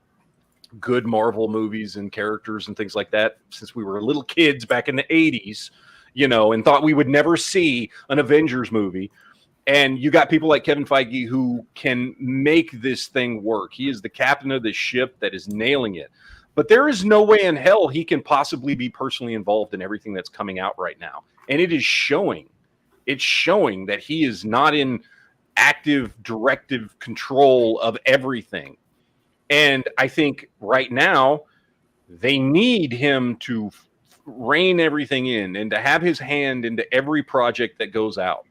good Marvel movies and characters and things like that since we were little kids back in the 80s, and thought we would never see an Avengers movie. And you got people like Kevin Feige who can make this thing work. He is the captain of the ship that is nailing it. But there is no way in hell he can possibly be personally involved in everything that's coming out right now. And it is showing. It's showing that he is not in active, directive control of everything. And I think right now they need him to rein everything in and to have his hand into every project that goes out.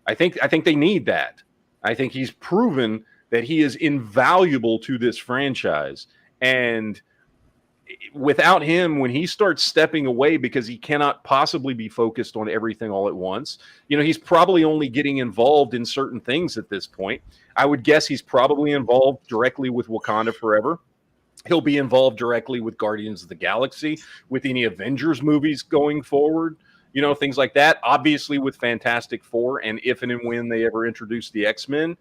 I think they need that. I think he's proven that he is invaluable to this franchise. And without him, when he starts stepping away because he cannot possibly be focused on everything all at once, he's probably only getting involved in certain things at this point. I would guess he's probably involved directly with Wakanda Forever. He'll be involved directly with Guardians of the Galaxy, with any Avengers movies going forward, things like that. Obviously with Fantastic Four, and if and when they ever introduce the X-Men.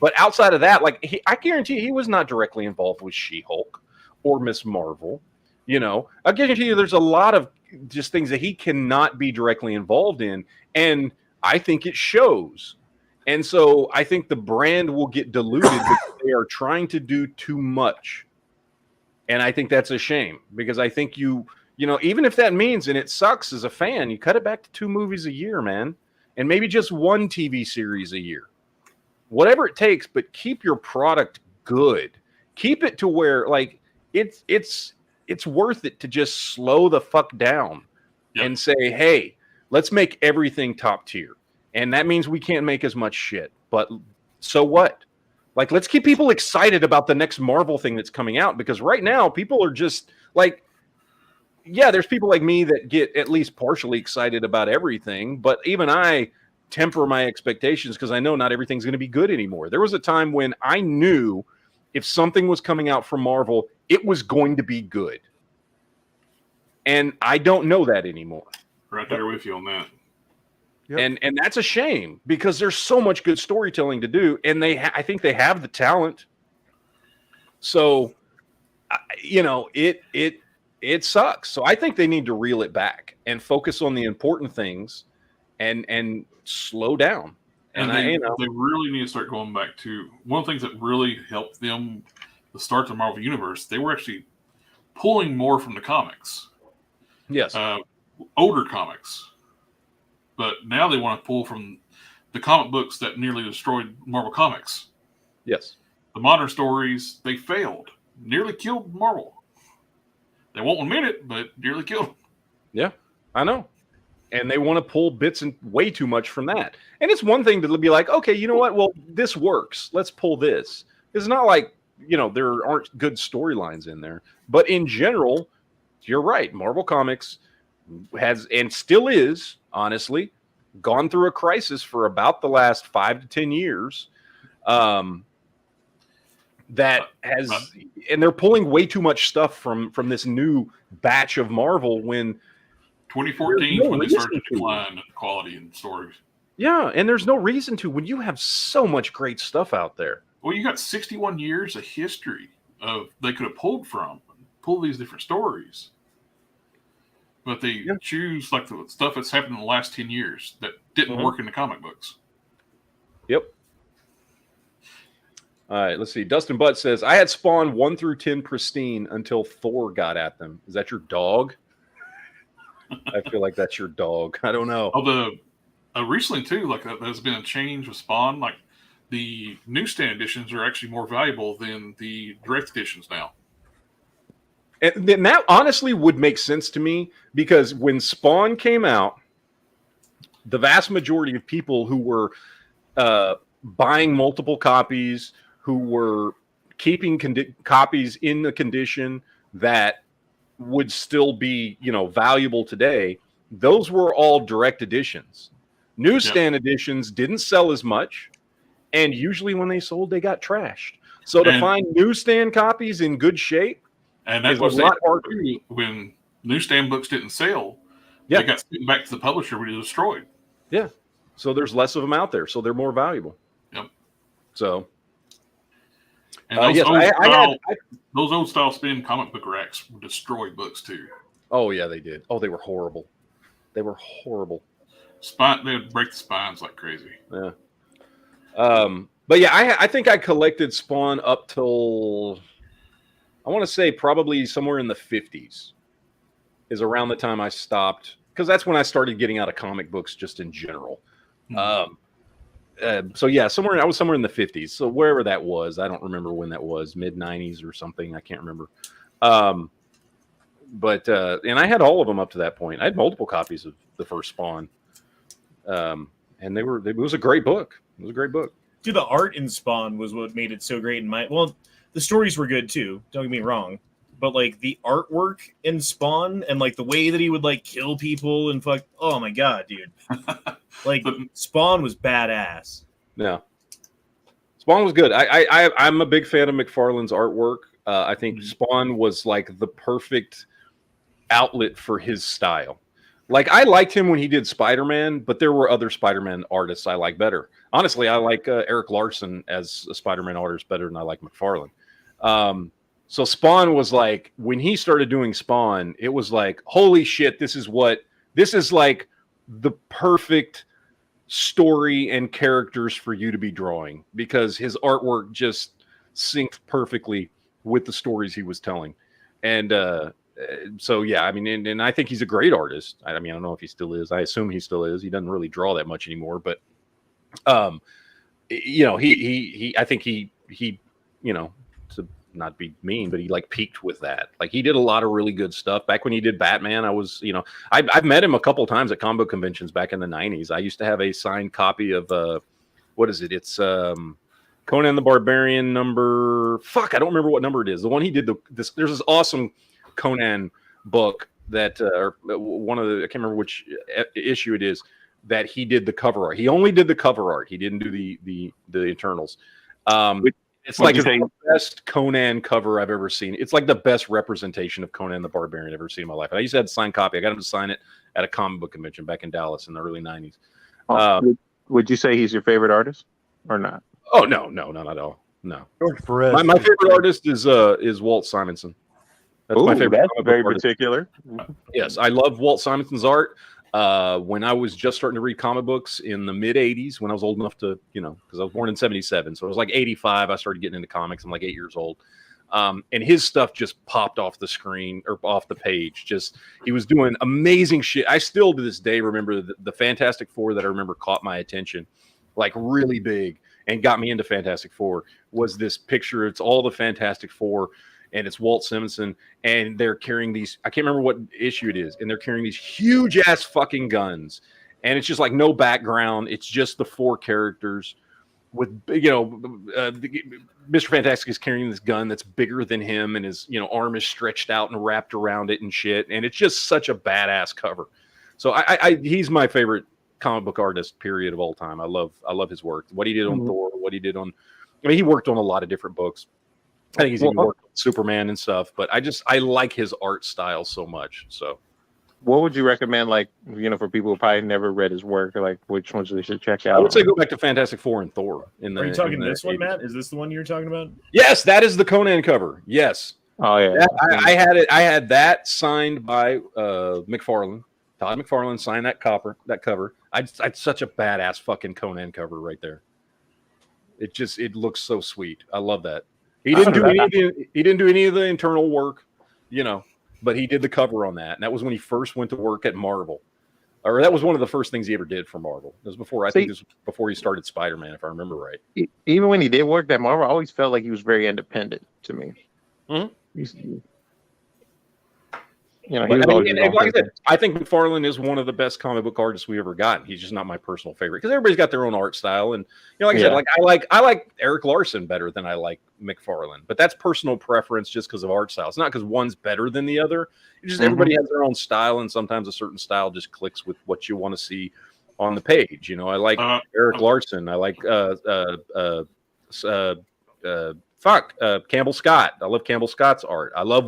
But outside of that, I guarantee he was not directly involved with She-Hulk or Miss Marvel. I guarantee you there's a lot of just things that he cannot be directly involved in. And I think it shows. And so I think the brand will get diluted because they are trying to do too much. And I think that's a shame because I think even if that means, and it sucks as a fan, you cut it back to 2 movies a year, man, and maybe just 1 TV series a year, whatever it takes, but keep your product good. Keep it to where it's worth it to just slow the fuck down and say, hey, let's make everything top tier. And that means we can't make as much shit, but so what? Let's keep people excited about the next Marvel thing that's coming out, because right now people are just there's people like me that get at least partially excited about everything, but even I temper my expectations because I know not everything's going to be good anymore. There was a time when I knew if something was coming out from Marvel, it was going to be good. And I don't know that anymore. Right there with you on that. Yep. And that's a shame because there's so much good storytelling to do, and I think they have the talent. So, it sucks. So I think they need to reel it back and focus on the important things, and slow down. And they really need to start going back to one of the things that really helped them to start the Marvel Universe. They were actually pulling more from the comics. Yes. Older comics. But now they want to pull from the comic books that nearly destroyed Marvel Comics. Yes. The modern stories, they failed. Nearly killed Marvel. They won't admit it, but nearly killed them. Yeah, I know. And they want to pull bits and way too much from that. And it's one thing to be like, okay, you know what? Well, this works. Let's pull this. It's not like, there aren't good storylines in there. But in general, you're right. Marvel Comics has, and still is, honestly, gone through a crisis for about the last 5 to 10 years. That has, and they're pulling way too much stuff from this new batch of Marvel when 2014 when they started to decline in quality and stories. Yeah, and there's no reason to when you have so much great stuff out there. Well, you got 61 years of history of they could have pulled these different stories. But they choose the stuff that's happened in the last 10 years that didn't work in the comic books. Yep. All right, let's see. Dustin Butt says, I had Spawn 1 through 10 pristine until Thor got at them. Is that your dog? I feel like that's your dog. I don't know. Although recently too, like there's been a change with Spawn. Like the newsstand editions are actually more valuable than the direct editions now. And then that honestly would make sense to me because when Spawn came out, the vast majority of people who were buying multiple copies, who were keeping copies in the condition that would still be, valuable today, those were all direct editions. Newsstand editions didn't sell as much, and usually when they sold, they got trashed. So to find newsstand copies in good shape, and that's a lot harder. When newsstand books didn't sell, they got sent back to the publisher when it was destroyed. Yeah. So there's less of them out there, so they're more valuable. Yep. So, and those old style spin comic book racks destroyed books too. Oh yeah, they did. Oh, they were horrible. They were horrible. They would break the spines like crazy. Yeah. But yeah, I think I collected Spawn up till, I want to say probably somewhere in the 50s is around the time I stopped, because that's when I started getting out of comic books just in general. So yeah, I was somewhere in the 50s. So wherever that was, I don't remember when that was, mid 90s or something. I can't remember. But and I had all of them up to that point. I had multiple copies of the first Spawn. And it was a great book. It was a great book. Dude, the art in Spawn was what made it so great the stories were good too, don't get me wrong. But like the artwork in Spawn and like the way that he would like kill people and fuck, oh my god, dude. Like Spawn was badass. Yeah. Spawn was good. I'm a big fan of McFarlane's artwork. I think Spawn was like the perfect outlet for his style. Like I liked him when he did Spider-Man, but there were other Spider-Man artists I like better. Honestly, I like Eric Larson as a Spider-Man artist better than I like McFarlane. So Spawn was like, when he started doing Spawn, it was like, holy shit, this is like the perfect story and characters for you to be drawing, because his artwork just synced perfectly with the stories he was telling. And so yeah, I mean, and I think he's a great artist. I mean, I don't know if he still is. I assume he still is. He doesn't really draw that much anymore, but I think he to not be mean, but he like peaked with that. Like he did a lot of really good stuff back when he did Batman. I've met him a couple of times at combo conventions back in the 90s. I used to have a signed copy of what is it? It's Conan the Barbarian number. Fuck, I don't remember what number it is. The one he did there's this awesome Conan book that one of the, I can't remember which issue it is, that he did the cover art. He only did the cover art. He didn't do the internals. It's like the best Conan cover I've ever seen. It's like the best representation of Conan the Barbarian I've ever seen in my life. And I used to have a signed copy. I got him to sign it at a comic book convention back in Dallas in the early 90s. Would you say he's your favorite artist or not? Oh, no, not at all. No. George Perez. My favorite artist is Walt Simonson. That's my favorite. That's very particular. Yes, I love Walt Simonson's art. When I was just starting to read comic books in the mid 80s, when I was old enough to, because I was born in 77. So it was like 85. I started getting into comics. I'm like 8 years old. And his stuff just popped off the screen or off the page. He was doing amazing shit. I still to this day remember the Fantastic Four that I remember caught my attention, like really big, and got me into Fantastic Four was this picture. It's all the Fantastic Four. And it's Walt Simonson, and they're carrying these, I can't remember what issue it is, and they're carrying these huge ass fucking guns. And it's just like no background. It's just the four characters with, Mr. Fantastic is carrying this gun that's bigger than him, and his, arm is stretched out and wrapped around it and shit. And it's just such a badass cover. So he's my favorite comic book artist, period, of all time. I love his work. What he did on Thor, what he did on, he worked on a lot of different books. I think he's even worked on Superman and stuff, but I like his art style so much. So, what would you recommend, like, for people who probably never read his work, or like which ones they should check out? I would say go back to Fantastic Four and Thor. Are you talking this one, Matt? Is this the one you're talking about? Yes, that is the Conan cover. Yes. Oh yeah. I had it. I had that signed by McFarlane. Todd McFarlane signed that cover. I'd such a badass fucking Conan cover right there. It looks so sweet. I love that. He didn't do any of the internal work, but he did the cover on that. And that was when he first went to work at Marvel. Or that was one of the first things he ever did for Marvel. It was before this was before he started Spider-Man, if I remember right. Even when he did work at Marvel, I always felt like he was very independent to me. Mm-hmm. He was always like I said, I think McFarlane is one of the best comic book artists we ever got. He's just not my personal favorite because everybody's got their own art style. And like I said, I like Eric Larson better than I like McFarlane, but that's personal preference just because of art style. It's not because one's better than the other. It's just everybody has their own style, and sometimes a certain style just clicks with what you want to see on the page. I like Eric Larson. I like Campbell Scott. I love Campbell Scott's art. I love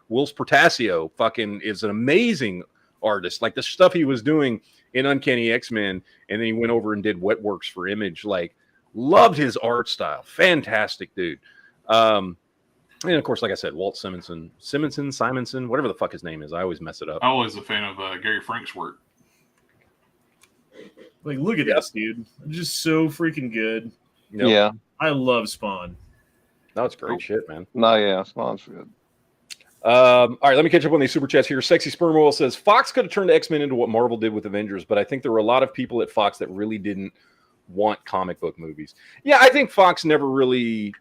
Will Portasio. Fucking is an amazing artist. Like the stuff he was doing in Uncanny X-Men, and then he went over and did Wetworks for Image. Like, loved his art style. Fantastic dude. And of course, like I said, Walt Simonson, whatever the fuck his name is. I always mess it up. I'm always a fan of Gary Frank's work. Like, look at this, dude. Just so freaking good. Yep. Yeah. I love Spawn. No, it's great shit, man. No, yeah, Spawn's good. All right, let me catch up on these super chats here. Sexy Sperm Oil says Fox could have turned X-Men into what Marvel did with Avengers, but I think there were a lot of people at Fox that really didn't want comic book movies. Yeah, I think Fox never really.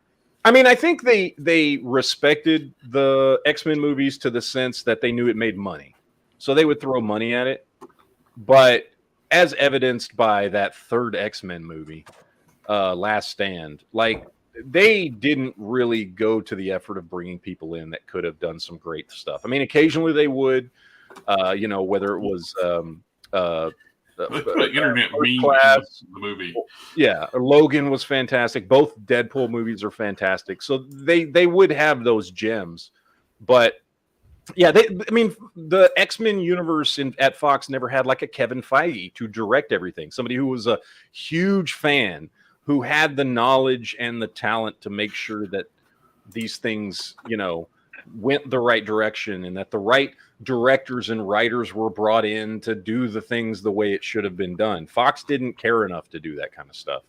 I mean, I think they respected the X-Men movies to the sense that they knew it made money, so they would throw money at it. But as evidenced by that third X-Men movie, Last Stand, like. They didn't really go to the effort of bringing people in that could have done some great stuff. I mean, occasionally they would, whether it was internet meme class, the movie. Yeah, Logan was fantastic. Both Deadpool movies are fantastic. So they would have those gems, but yeah, the X-Men universe at Fox never had like a Kevin Feige to direct everything. Somebody who was a huge fan, who had the knowledge and the talent to make sure that these things, went the right direction and that the right directors and writers were brought in to do the things the way it should have been done. Fox didn't care enough to do that kind of stuff.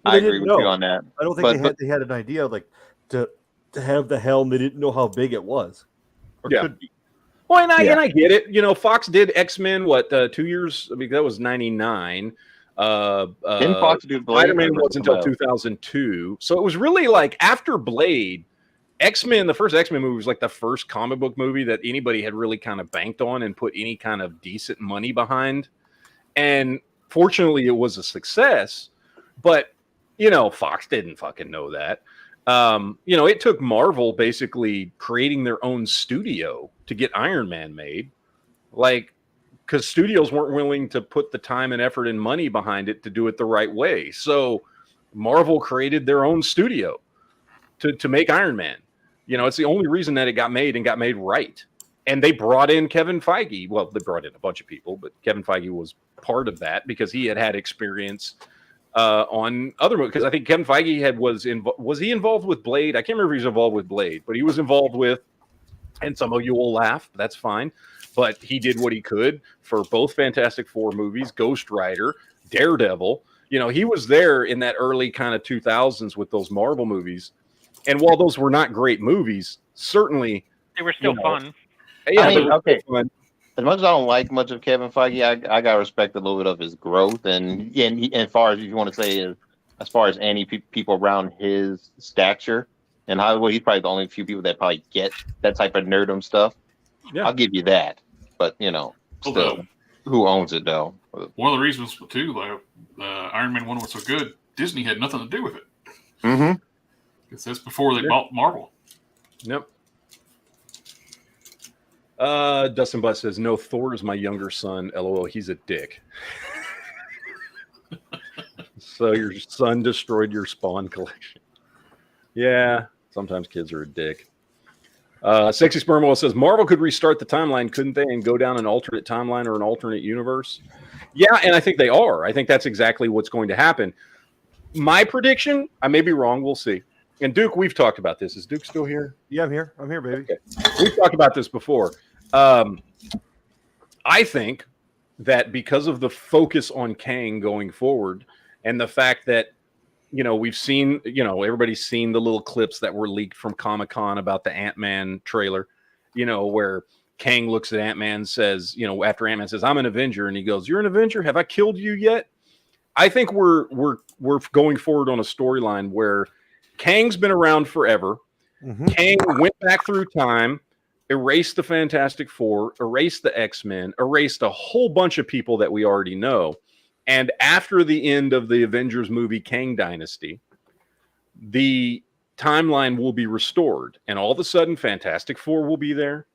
I agree with you on that. I don't think they had an idea like to have the helm. They didn't know how big it was. Or could be. Well, and I get it. Fox did X-Men, 2 years? I mean, that was 99. Didn't Fox do Blade? Spider-Man wasn't until 2002. So it was really like after Blade, X-Men, the first X-Men movie was like the first comic book movie that anybody had really kind of banked on and put any kind of decent money behind. And fortunately, it was a success. But, Fox didn't fucking know that. It took Marvel basically creating their own studio to get Iron Man made. Like, because studios weren't willing to put the time and effort and money behind it to do it the right way. So Marvel created their own studio to make Iron Man. It's the only reason that it got made and got made right. And they brought in Kevin Feige. Well, they brought in a bunch of people, but Kevin Feige was part of that because he had experience on other movies. Because I think Kevin Feige was he involved with Blade? I can't remember if he was involved with Blade, but he was involved with, and some of you will laugh, that's fine. But he did what he could for both Fantastic Four movies, Ghost Rider, Daredevil. He was there in that early kind of 2000s with those Marvel movies. And while those were not great movies, certainly they were still fun. Yeah, I mean, okay. Fun. As much as I don't like much of Kevin Feige, I got to respect a little bit of his growth. And as far as you want to say, as far as any people around his stature and Hollywood, he's probably the only few people that probably get that type of nerdum stuff. Yeah. I'll give you that. But, still, who owns it, though? One of the reasons, too, like Iron Man 1 was so good, Disney had nothing to do with it. Mm-hmm. Because that's before they bought Marvel. Yep. Dustin Butt says, no, Thor is my younger son. LOL, he's a dick. So your son destroyed your Spawn collection. Yeah, sometimes kids are a dick. Sexy Sperm Oil says Marvel could restart the timeline, couldn't they, and go down an alternate timeline or an alternate universe? Yeah, and I think they are. I think that's exactly what's going to happen. My prediction, I may be wrong. We'll see. And Duke, we've talked about this. Is Duke still here? Yeah, I'm here. I'm here, baby. Okay. We've talked about this before. I think that because of the focus on Kang going forward and the fact that we've seen, everybody's seen the little clips that were leaked from Comic-Con about the Ant-Man trailer, where Kang looks at Ant-Man and says, after Ant-Man says, I'm an Avenger, and he goes, you're an Avenger? Have I killed you yet? I think we're going forward on a storyline where Kang's been around forever. Mm-hmm. Kang went back through time, erased the Fantastic Four, erased the X-Men, erased a whole bunch of people that we already know. And after the end of the Avengers movie Kang Dynasty, the timeline will be restored. And all of a sudden, Fantastic Four will be there.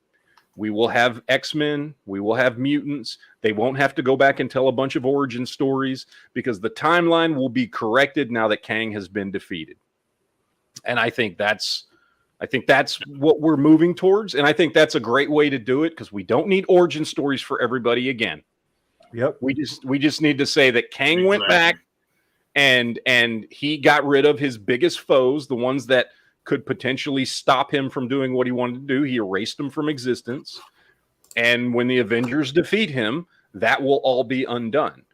We will have X-Men. We will have mutants. They won't have to go back and tell a bunch of origin stories because the timeline will be corrected now that Kang has been defeated. And I think that's what we're moving towards. And I think that's a great way to do it because we don't need origin stories for everybody again. Yep. We just need to say that Kang went back and he got rid of his biggest foes, the ones that could potentially stop him from doing what he wanted to do. He erased them from existence. And when the Avengers defeat him, that will all be undone.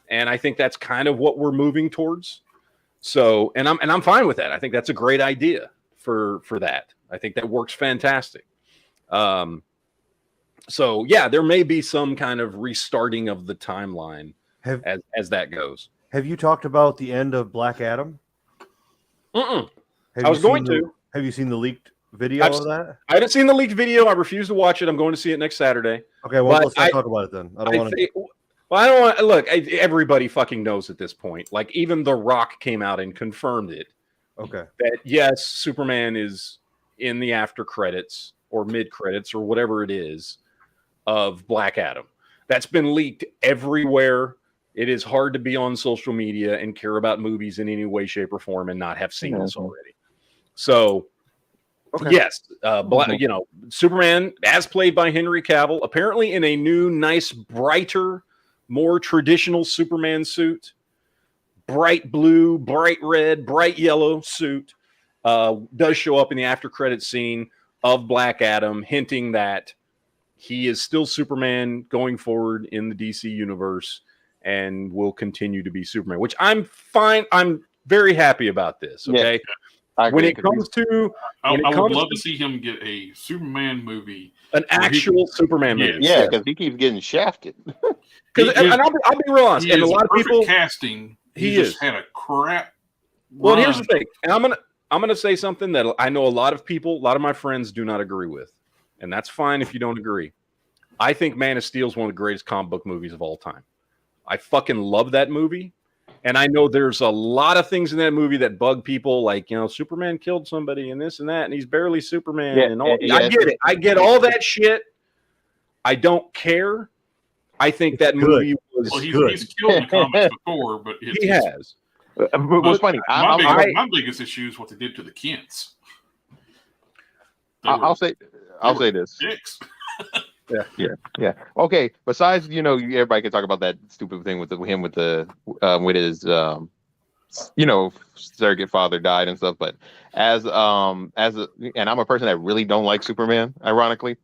And I think that's kind of what we're moving towards. So, and I'm fine with that. I think that's a great idea for that. I think that works fantastic. So yeah, there may be some kind of restarting of the timeline as that goes. Have you talked about the end of Black Adam? I was going to. Have you seen the leaked video of that? I haven't seen the leaked video. I refuse to watch it. I'm going to see it next Saturday. Okay, well, let's not talk about it then. I don't want to. Well, I don't want. Look, everybody fucking knows at this point. Like even The Rock came out and confirmed it. Okay. That yes, Superman is in the after credits or mid credits or whatever it is of Black Adam. That's been leaked everywhere. It is hard to be on social media and care about movies in any way, shape, or form and not have seen this already. So, yes, Superman, as played by Henry Cavill, apparently in a new, nice, brighter, more traditional Superman suit, bright blue, bright red, bright yellow suit, does show up in the after credit scene of Black Adam, hinting that he is still Superman going forward in the DC universe and will continue to be Superman, which I'm fine. I'm very happy about this. Okay. Yeah, when it comes to, I would love to see him get a Superman movie, an actual Superman movie. Yeah, because he keeps getting shafted. And I'll be real honest. And a lot of people casting. He just had a crap. Well, here's the thing, and I'm gonna say something that I know a lot of my friends do not agree with, and that's fine if you don't agree. I think Man of Steel is one of the greatest comic book movies of all time. I fucking love that movie. And I know there's a lot of things in that movie that bug people, like, Superman killed somebody and this and that, and he's barely Superman. And all. I get it. I get all that shit. I don't care. I think that movie was good. He's killed the comics before, but he has. What's funny, my biggest issue is what they did to the Kents. I'll say this. Yeah. Okay. Besides, everybody can talk about that stupid thing with his surrogate father died and stuff. But and I'm a person that really don't like Superman. Ironically,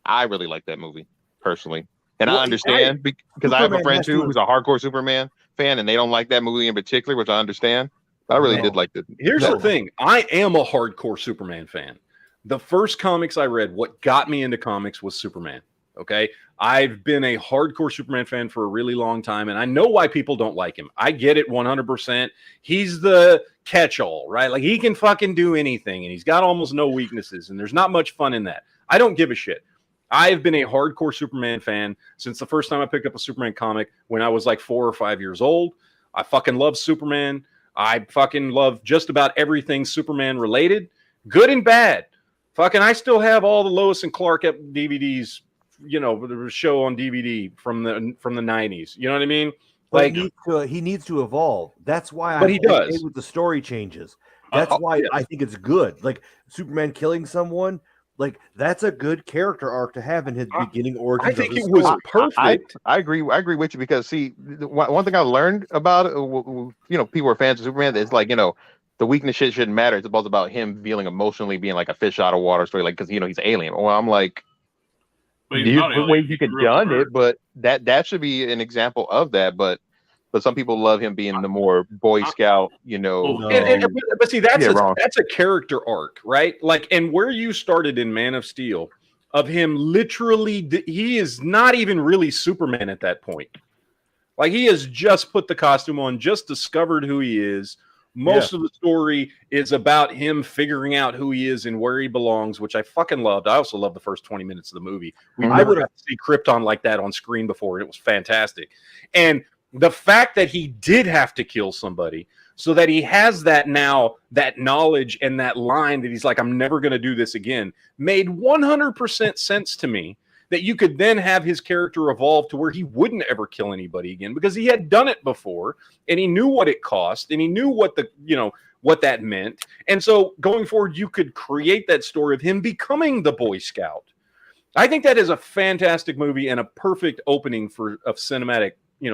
I really like that movie personally, and I understand because I have a friend too who's a hardcore Superman fan, and they don't like that movie in particular, which I understand. But I really did like it. Here's the thing: I am a hardcore Superman fan. The first comics I read, what got me into comics was Superman. Okay. I've been a hardcore Superman fan for a really long time, and I know why people don't like him. I get it 100%. He's the catch-all, right? Like he can fucking do anything, and he's got almost no weaknesses, and there's not much fun in that. I don't give a shit. I've been a hardcore Superman fan since the first time I picked up a Superman comic when I was like 4 or 5 years old. I fucking love Superman. I fucking love just about everything Superman related, good and bad. Fucking, I still have all the Lois and Clark DVDs, the show on DVD from the 90s. You know what I mean? Like he needs to evolve. That's why he does with the story changes. That's why I think it's good. Like Superman killing someone, like that's a good character arc to have in his beginning origins. I think it was perfect. I agree with you because see, one thing I learned about people are fans of Superman. It's like the weakness shit shouldn't matter. It's about him feeling emotionally being like a fish out of water story, like because he's alien. Well, I'm like, there's ways you could done it, but that should be an example of that. But but some people love him being the more Boy Scout, No. But see, that's wrong. that's a character arc, right? Like, and where you started in Man of Steel, of him literally, he is not even really Superman at that point. Like, he has just put the costume on, just discovered who he is. Most of the story is about him figuring out who he is and where he belongs, which I fucking loved. I also loved the first 20 minutes of the movie. We've never got to see Krypton like that on screen before, and it was fantastic. And the fact that he did have to kill somebody, so that he has that now, that knowledge and that line that he's like, I'm never going to do this again, made 100% sense to me. That you could then have his character evolve to where he wouldn't ever kill anybody again because he had done it before and he knew what it cost and he knew what what that meant. And so going forward, you could create that story of him becoming the Boy Scout. I think that is a fantastic movie and a perfect opening for a cinematic,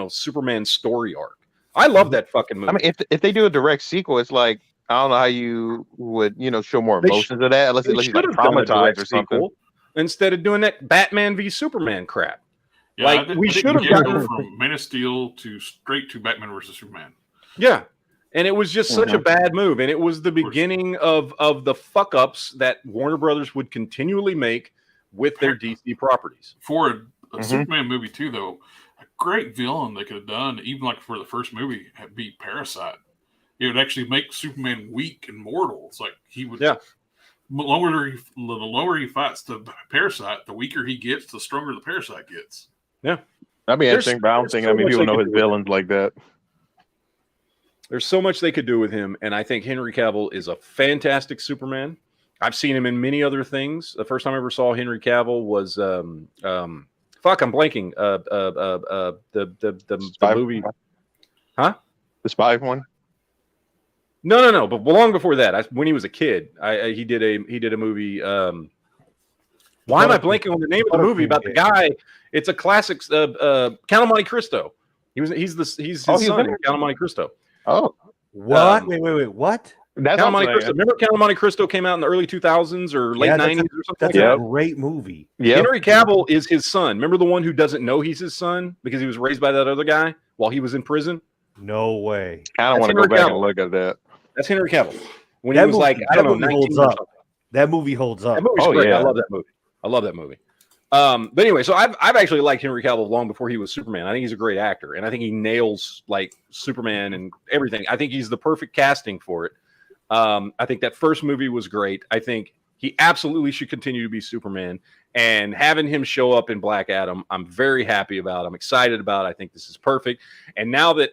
Superman story arc. I love that fucking movie. I mean, if they do a direct sequel, it's like, I don't know how you would, show more emotions of that unless he's like traumatized or something. Sequel. Instead of doing that Batman v Superman crap. Yeah, like, we should have gotten from Man of Steel straight to Batman versus Superman. Yeah. And it was just such a bad move. And it was the beginning of the fuck ups that Warner Brothers would continually make with their DC properties. For a Superman movie, too, though, a great villain they could have done, even like for the first movie, be Parasite. It would actually make Superman weak and mortal. It's like he would. Yeah. The lower he fights the Parasite, the weaker he gets, the stronger the Parasite gets. Yeah. That'd be interesting, but I don't think people know his villains like that. There's so much they could do with him, and I think Henry Cavill is a fantastic Superman. I've seen him in many other things. The first time I ever saw Henry Cavill was I'm blanking. The movie. Huh? The spy one? No. But long before that, when he was a kid, he did a movie. Why am I blanking on the name of the movie about the guy? It's a classic. Count of Monte Cristo. He's his son in Count of Monte Cristo. Oh, what? Wait, what? That's Count of Monte Cristo. Remember Count of Monte Cristo came out in the early 2000s or late 90s or something. That's a great movie. Yeah, Henry Cavill is his son. Remember the one who doesn't know he's his son because he was raised by that other guy while he was in prison? No way. I don't want to go back and look at that. That's Henry Cavill. When he was like, I don't know, 19 or something. That movie holds up. That movie's great. Yeah. I love that movie. But anyway, so I've actually liked Henry Cavill long before he was Superman. I think he's a great actor, and I think he nails like Superman and everything. I think he's the perfect casting for it. I think that first movie was great. I think he absolutely should continue to be Superman, and having him show up in Black Adam, I'm very happy about. I'm excited about. I think this is perfect. And now that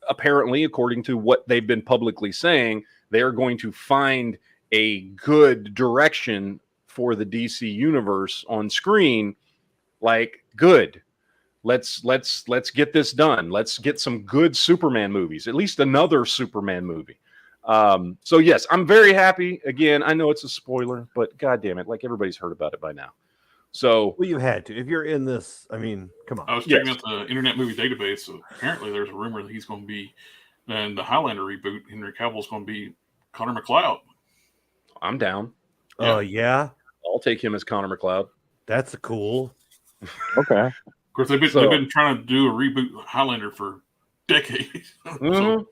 apparently, according to what they've been publicly saying, they are going to find a good direction for the DC universe on screen. Like, good. Let's get this done. Let's get some good Superman movies. At least another Superman movie. So yes, I'm very happy. Again, I know it's a spoiler, but God damn it, like everybody's heard about it by now. So well, you had to. If you're in this, I mean, come on. I was checking out the Internet Movie Database. So apparently, there's a rumor that he's going to be in the Highlander reboot. Henry Cavill's going to be Connor McLeod. I'm down. Oh yeah, I'll take him as Connor McLeod. That's cool. Okay. Of course, they've been trying to do a reboot of Highlander for decades. Mm-hmm.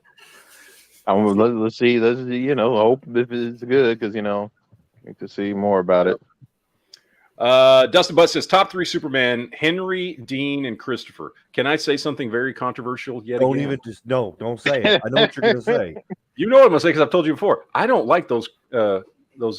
Let's see. Hope if it's good because need to see more about it. Dustin Butt says top 3 Superman: Henry, Dean, and Christopher. Can I say something very controversial yet? Don't again? Don't say it. I know what you're going to say. You know what I'm going to say because I've told you before. I don't like those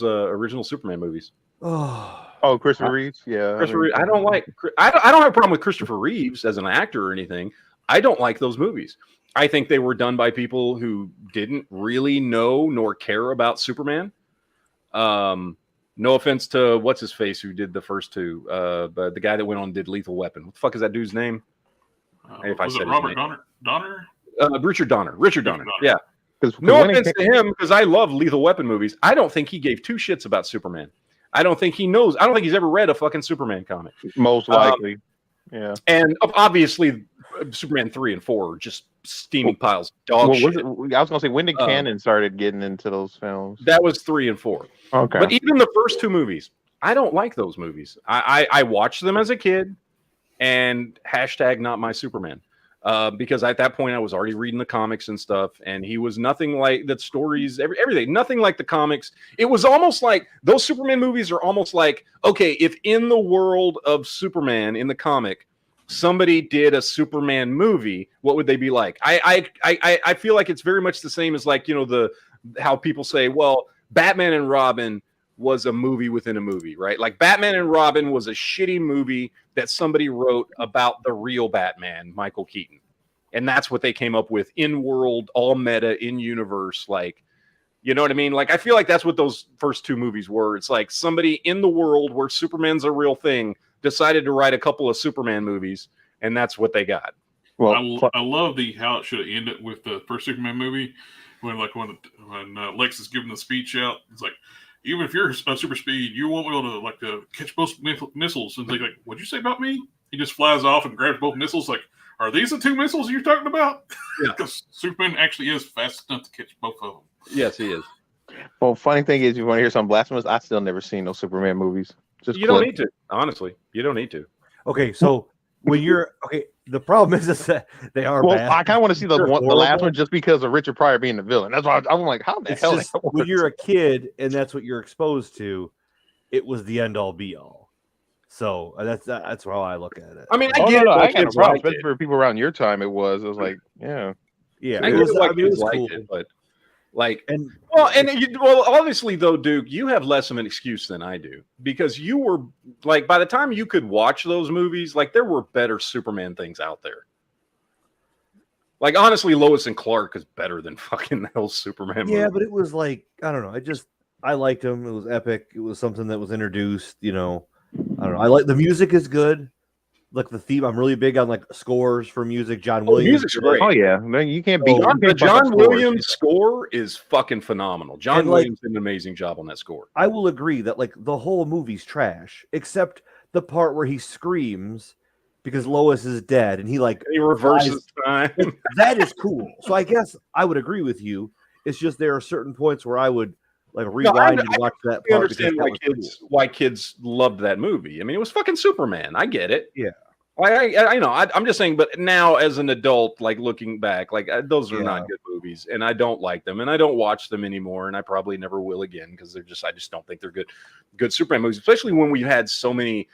original Superman movies. Oh, Christopher Reeves. Yeah, Christopher Reeves. I don't like. I don't have a problem with Christopher Reeves as an actor or anything. I don't like those movies. I think they were done by people who didn't really know nor care about Superman. No offense to what's his face who did the first 2, but the guy that went on and did Lethal Weapon. What the fuck is that dude's name? If I said Robert Donner? Richard Donner. Yeah. No offense to him because I love Lethal Weapon movies. I don't think he gave 2 shits about Superman. I don't think he knows. I don't think he's ever read a fucking Superman comic. Most likely. Yeah. And obviously, Superman 3 and 4 are just steaming piles of dog shit. I was going to say, when did Cannon started getting into those films? That was 3 and 4. Okay. But even the first 2 movies, I don't like those movies. I watched them as a kid, and hashtag not my Superman. because at that point I was already reading the comics and stuff, and he was nothing like the stories, everything, nothing like the comics. It was almost like those Superman movies are almost like, okay, if in the world of Superman in the comic, somebody did a Superman movie, what would they be like? I feel like it's very much the same as like, how people say, well, Batman and Robin was a movie within a movie, right? Like Batman and Robin was a shitty movie that somebody wrote about the real Batman, Michael Keaton. And that's what they came up with in world, all meta, in universe. Like, you know what I mean? Like, I feel like that's what those first two movies were. It's like somebody in the world where Superman's a real thing decided to write a couple of Superman movies, and that's what they got. Well, I love how it should have ended with the first Superman movie when Lex is giving the speech out. It's like, even if you're a super speed, you won't be able to catch both missiles. And they're like, what'd you say about me? He just flies off and grabs both missiles. Like, are these the two missiles you're talking about? Yeah. Because Superman actually is fast enough to catch both of them. Yes, he is. well, funny thing is, you want to hear something blasphemous? I still never seen no Superman movies. Just You don't need to, honestly. You don't need to. Okay, so when you're the problem is that they are Well, bad. I kind of want to see the They're last horrible. one just because of Richard Pryor being the villain. That's why I'm like, how the It's hell? just, when you're a kid and that's what you're exposed to, it was the end all be all. So that's how I look at it. I mean, I Oh, get no, it. I why got no kids problem. liked Especially it. for people around your time, it was. I was like, yeah. Yeah, I it get was, it why I mean, it kids was liked cool. it, but like, And obviously though, Duke, you have less of an excuse than I do because you were like, by the time you could watch those movies, like there were better Superman things out there. Like honestly, Lois and Clark is better than fucking those Superman yeah, movies. but it was like, I don't know. I liked him. It was epic. It was something that was introduced. I don't know. I like the music is good. Like the theme, I'm really big on like scores for music. John Williams. music's great. Oh yeah, no, you can't beat. The you can't fuck up John scores. Williams score is fucking phenomenal. John And, like, Williams did an amazing job on that score. I will agree that like the whole movie's trash, except the part where he screams because Lois is dead, and he He reverses time. that is cool. So I guess I would agree with you. It's just there are certain points where I would like rewind and watch that I part. understand because why kids loved that movie. I mean, it was fucking Superman. I get it. Yeah. I know. I'm just saying, but now as an adult, like looking back, like those are Yeah. not good movies, and I don't like them, and I don't watch them anymore, and I probably never will again because I just don't think they're good Superman movies, especially when we had so many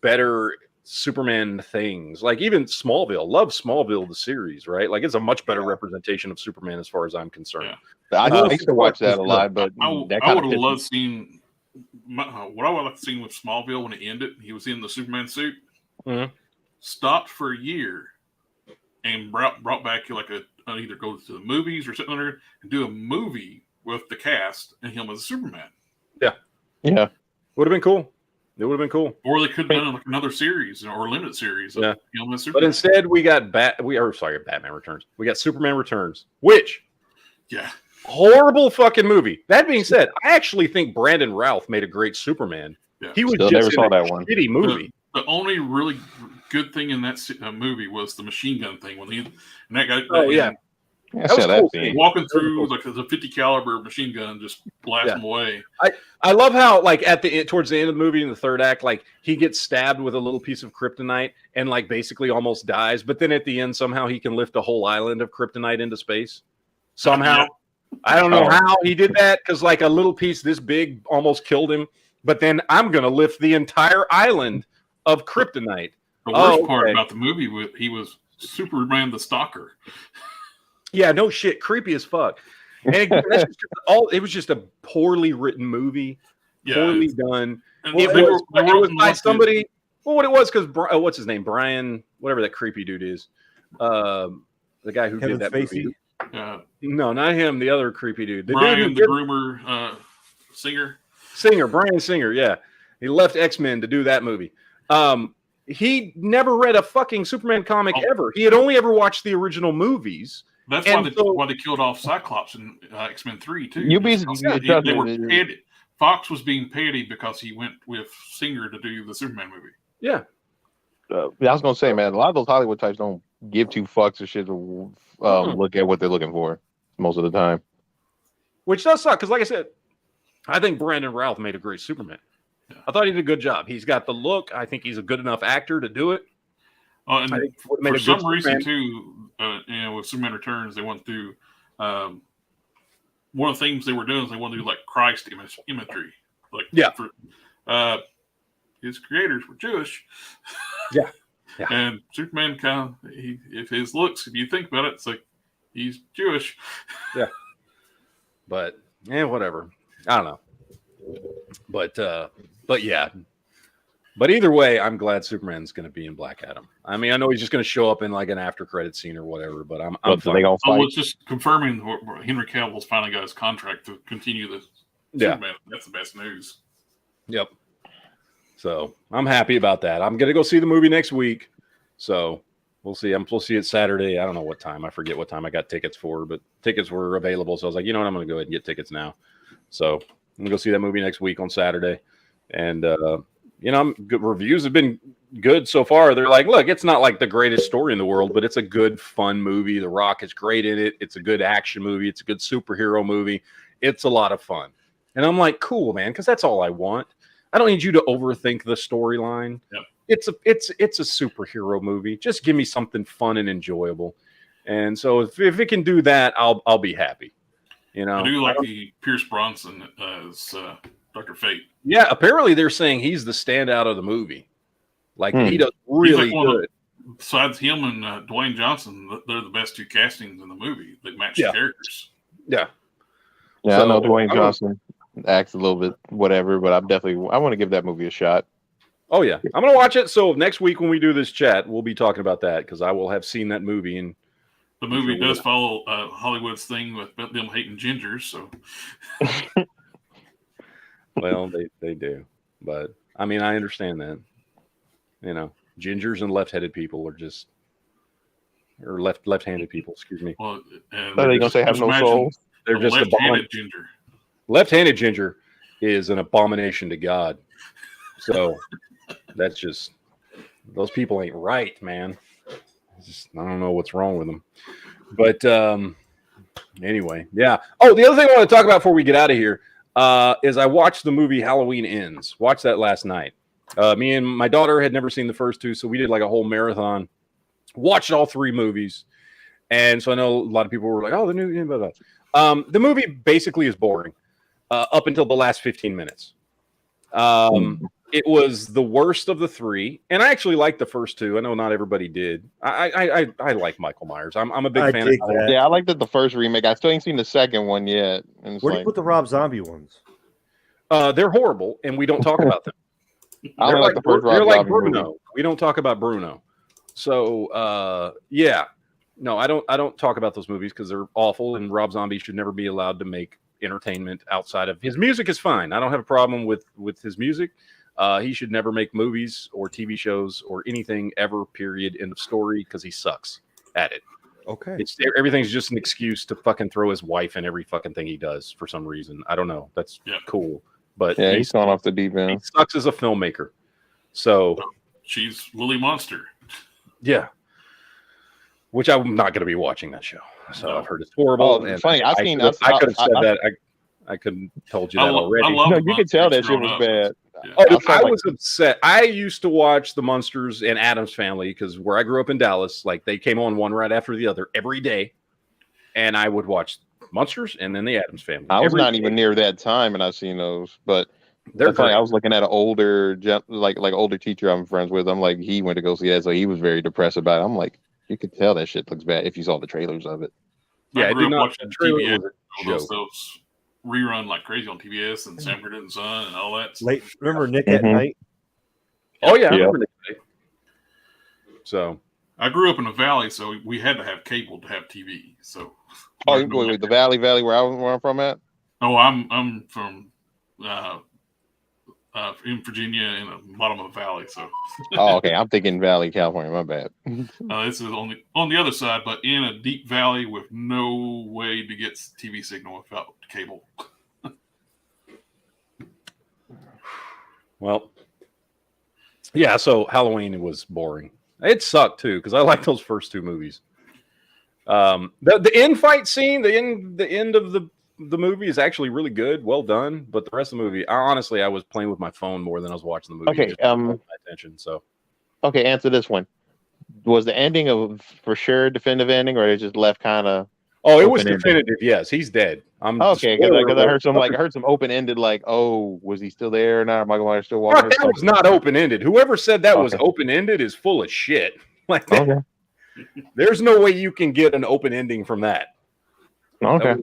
better Superman things. Like even Smallville, love Smallville the series, right? Like it's a much better representation of Superman as far as I'm concerned. Yeah. I used to watch that a lot, but I that would kind have of loved seeing what I would like to see with Smallville when it ended. He was in the Superman suit, Mhm. stopped for a year, and brought back like either go to the movies or something there and do a movie with the cast and him as Superman. yeah. Would have been cool. It would have been cool. Or they could have done like another series or a limited series of Yeah. him as But Superman. instead, we got Batman Returns. We got Superman Returns, which Yeah. horrible fucking movie. That being said, I actually think Brandon Routh made a great Superman. Yeah. He was Still just never saw in a that one. shitty movie. The only really good thing in that movie was the machine gun thing when that guy. Oh, yeah. Yeah, That was that cool. scene. Walking through like the 50 caliber machine gun, just blast Yeah. them away. I love how like towards the end of the movie in the third act, like he gets stabbed with a little piece of kryptonite and like basically almost dies. But then at the end, somehow he can lift a whole island of kryptonite into space. Somehow. Yeah. I don't know how he did that because like a little piece this big almost killed him. But then I'm gonna lift the entire island of kryptonite. The worst part okay. about the movie was he was Superman the Stalker. Yeah, no shit, creepy as fuck. And it was just a poorly written movie, Yeah. poorly done. And It they was were by somebody. Well, what it was because what's his name? Brian, whatever that creepy dude is. The guy who Kevin did that Spacey. movie. No, not him. The other creepy dude. The Brian, dude the who groomer Singer, Brian Singer. Yeah, he left X-Men to do that movie. He never read a fucking Superman comic ever. He had only ever watched the original movies. That's And why they killed off Cyclops in X-Men 3 too. You be- Because trust they me, were petty. Fox was being petty because he went with Singer to do the Superman movie. Yeah, I was gonna say, man, a lot of those Hollywood types don't give two fucks or shit to look at what they're looking for most of the time. which does suck because, like I said, I think Brandon Routh made a great Superman. Yeah. I thought he did a good job. He's got the look. I think he's a good enough actor to do it. And I think it would've made for a good some reason Superman. too, with Superman Returns, they went through. One of the things they were doing is they wanted to do like Christ imagery, like Yeah. For, his creators were Jewish. Yeah. Yeah. And Superman if his looks, if you think about it, it's like he's Jewish. Yeah. But whatever. I don't know. But yeah. But either way, I'm glad Superman's going to be in Black Adam. I mean, I know he's just going to show up in like an after credit scene or whatever, but I'm So they gonna fight? It's just confirming Henry Cavill's finally got his contract to continue the Superman. That's the best news. Yep. So I'm happy about that. I'm going to go see the movie next week. So we'll see. I'm supposed to see it Saturday. I don't know what time. I forget what time I got tickets for, but tickets were available. So I was like, you know what? I'm going to go ahead and get tickets now. So I'm going to go see that movie next week on Saturday. And, good reviews have been good so far. They're like, look, it's not like the greatest story in the world, but it's a good, fun movie. The Rock is great in it. It's a good action movie. It's a good superhero movie. It's a lot of fun. And I'm like, cool, man, because that's all I want. I don't need you to overthink the storyline. Yep. It's a superhero movie. Just give me something fun and enjoyable. And so if it can do that, I'll be happy. I do like the Pierce Bronson as Dr. Fate. Yeah, apparently they're saying he's the standout of the movie. Like he does really good. Besides him and Dwayne Johnson, they're the best two castings in the movie. They match the characters. Yeah. Yeah, I know Dwayne Johnson acts a little bit whatever, but I want to give that movie a shot. Oh yeah, I'm gonna watch it. So next week when we do this chat, we'll be talking about that because I will have seen that movie. And the movie does follow Hollywood's thing with them hating gingers. So, well, they do, but I mean, I understand that. Gingers and left-headed people or left-handed people. Excuse me. Well, are they gonna say have no soul? They're just left-handed ginger. Left-handed ginger is an abomination to God. So that's just those people ain't right, man. I don't know what's wrong with them. But anyway, yeah. Oh, the other thing I want to talk about before we get out of here is I watched the movie Halloween Ends. Watched that last night. Me and my daughter had never seen the first two, so we did like a whole marathon. Watched all three movies. And so I know a lot of people were like, oh, the new blah, blah. The movie basically is boring up until the last 15 minutes. It was the worst of the three, and I actually liked the first two. I know not everybody did. I like Michael Myers. I'm a big fan of that. Yeah, I liked the first remake. I still ain't seen the second one yet. Where do you put the Rob Zombie ones? They're horrible, and we don't talk about them. I don't like the first Rob They're like Zombie Bruno. movie. We don't talk about Bruno. So yeah, no, I don't talk about those movies because they're awful, and Rob Zombie should never be allowed to make entertainment outside of his music. Is fine. I don't have a problem with his music. He should never make movies or TV shows or anything ever, period, end of story, because he sucks at it. Okay. Everything's just an excuse to fucking throw his wife in every fucking thing he does for some reason. I don't know. That's cool. But yeah, he's gone off the deep end. He sucks as a filmmaker. So she's Lily Monster. Yeah. Which I'm not going to be watching that show. So I've heard it's horrible. And funny. I could have said that. I couldn't told you that already. You could tell that shit was bad. Yeah. Oh, dude, I was upset. I used to watch the Munsters and Addams Family because where I grew up in Dallas, like they came on one right after the other every day, and I would watch Munsters and then the Addams Family. I was not even near that time, and I've seen those, but they're funny. I was looking at an older, like older teacher I'm friends with. I'm like, he went to go see that, so he was very depressed about it. I'm like, you could tell that shit looks bad if you saw the trailers of it. Yeah, I grew up watching TBS. Those rerun like crazy on TBS and Sanford and Son and all that. Late, remember Nick at Night? Oh yeah, I remember Nick at Night. So I grew up in a valley, so we had to have cable to have TV. So wait, the Valley where I'm from at? Oh, I'm from in Virginia in the bottom of the valley. So okay, I'm thinking Valley, California. My bad. This is on the other side, but in a deep valley with no way to get TV signal without cable. Well, yeah. So Halloween was boring. It sucked too because I like those first two movies. The end fight scene, the end of the movie is actually really good, well done. But the rest of the movie, honestly, I was playing with my phone more than I was watching the movie. Okay, my attention. So, okay, answer this one. was the ending of for sure definitive ending, or they just left kind of? Oh, it was Open-ended. definitive. Yes, he's dead. I'm Okay, spoiler because I heard alert. some open ended like, oh, was he still there or not? Michael Myers still walking? Bro, that was not open ended. Whoever said that was Okay. open ended is full of shit. Like, Okay. there's no way you can get an open ending from that. Okay.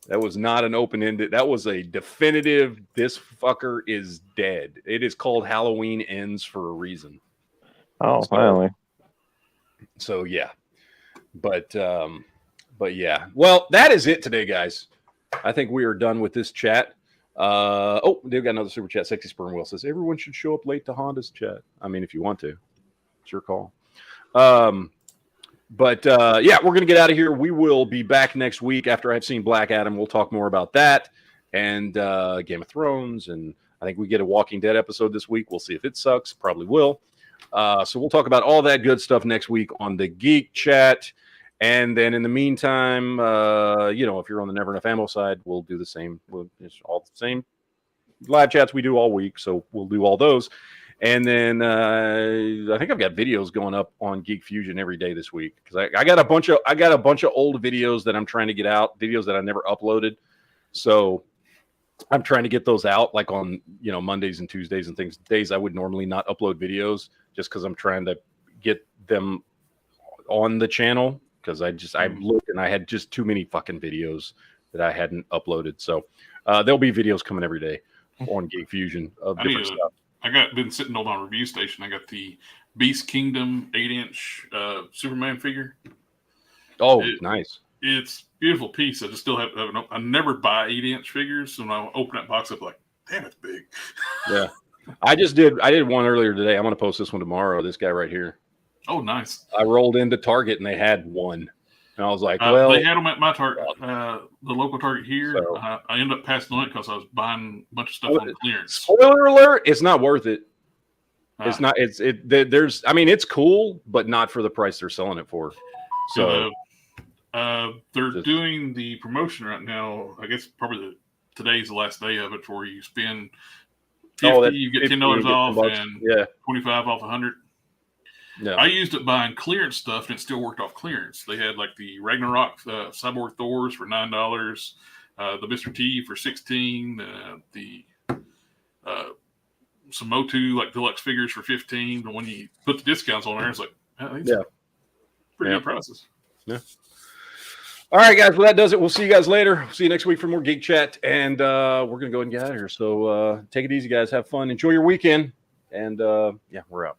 That was not an open ended. That was a definitive. This fucker is dead. It is called Halloween Ends for a reason. Oh, finally. So yeah, but yeah. Well, that is it today, guys. I think we are done with this chat. Oh, they've got another super chat. Sexy Sperm Wheel says everyone should show up late to Honda's chat. I mean, if you want to, it's your call. But yeah, we're gonna get out of here. We will be back next week after I've seen Black Adam. We'll talk more about that and Game of Thrones, and I think we get a Walking Dead episode this week. We'll see if it sucks. Probably will. So we'll talk about all that good stuff next week on the Geek Chat. And then in the meantime, you know, if you're on the Never Enough Ammo side, we'll do the same. It's all the same live chats we do all week. So we'll do all those. And then I think I've got videos going up on Geek Fusion every day this week because I got a bunch of old videos that I'm trying to get out, videos that I never uploaded. So I'm trying to get those out like on, you know, Mondays and Tuesdays and things, days I would normally not upload videos just because I'm trying to get them on the channel because I looked and I had just too many fucking videos that I hadn't uploaded. So there'll be videos coming every day on Geek Fusion of different stuff. Been sitting on my review station. I got the Beast Kingdom 8-inch Superman figure. Oh, nice. It's a beautiful piece. I just still haven't. I never buy 8-inch figures, so when I open that box up, like, damn, it's big. Yeah, I did one earlier today. I'm going to post this one tomorrow. This guy right here. Oh, nice. I rolled into Target and they had one, and I was like, well, they had them at my Target, the local Target here. So, I ended up passing on it because I was buying a bunch of stuff on clearance. Spoiler alert: it's not worth it. It's not. There's. I mean, it's cool, but not for the price they're selling it for. So they're doing the promotion right now. I guess probably today's the last day of it, where you spend $50, you get $10 off, and $25 off 100. Yeah. I used it buying clearance stuff, and it still worked off clearance. They had like the Ragnarok Cyborg Thors for $9, the Mr. T for $16, the some Motu like deluxe figures for $15. But when you put the discounts on there, it's like, pretty good prices. Yeah. All right, guys. Well, that does it. We'll see you guys later. See you next week for more Geek Chat, and we're gonna go ahead and get out of here. So take it easy, guys. Have fun. Enjoy your weekend, and yeah, we're out.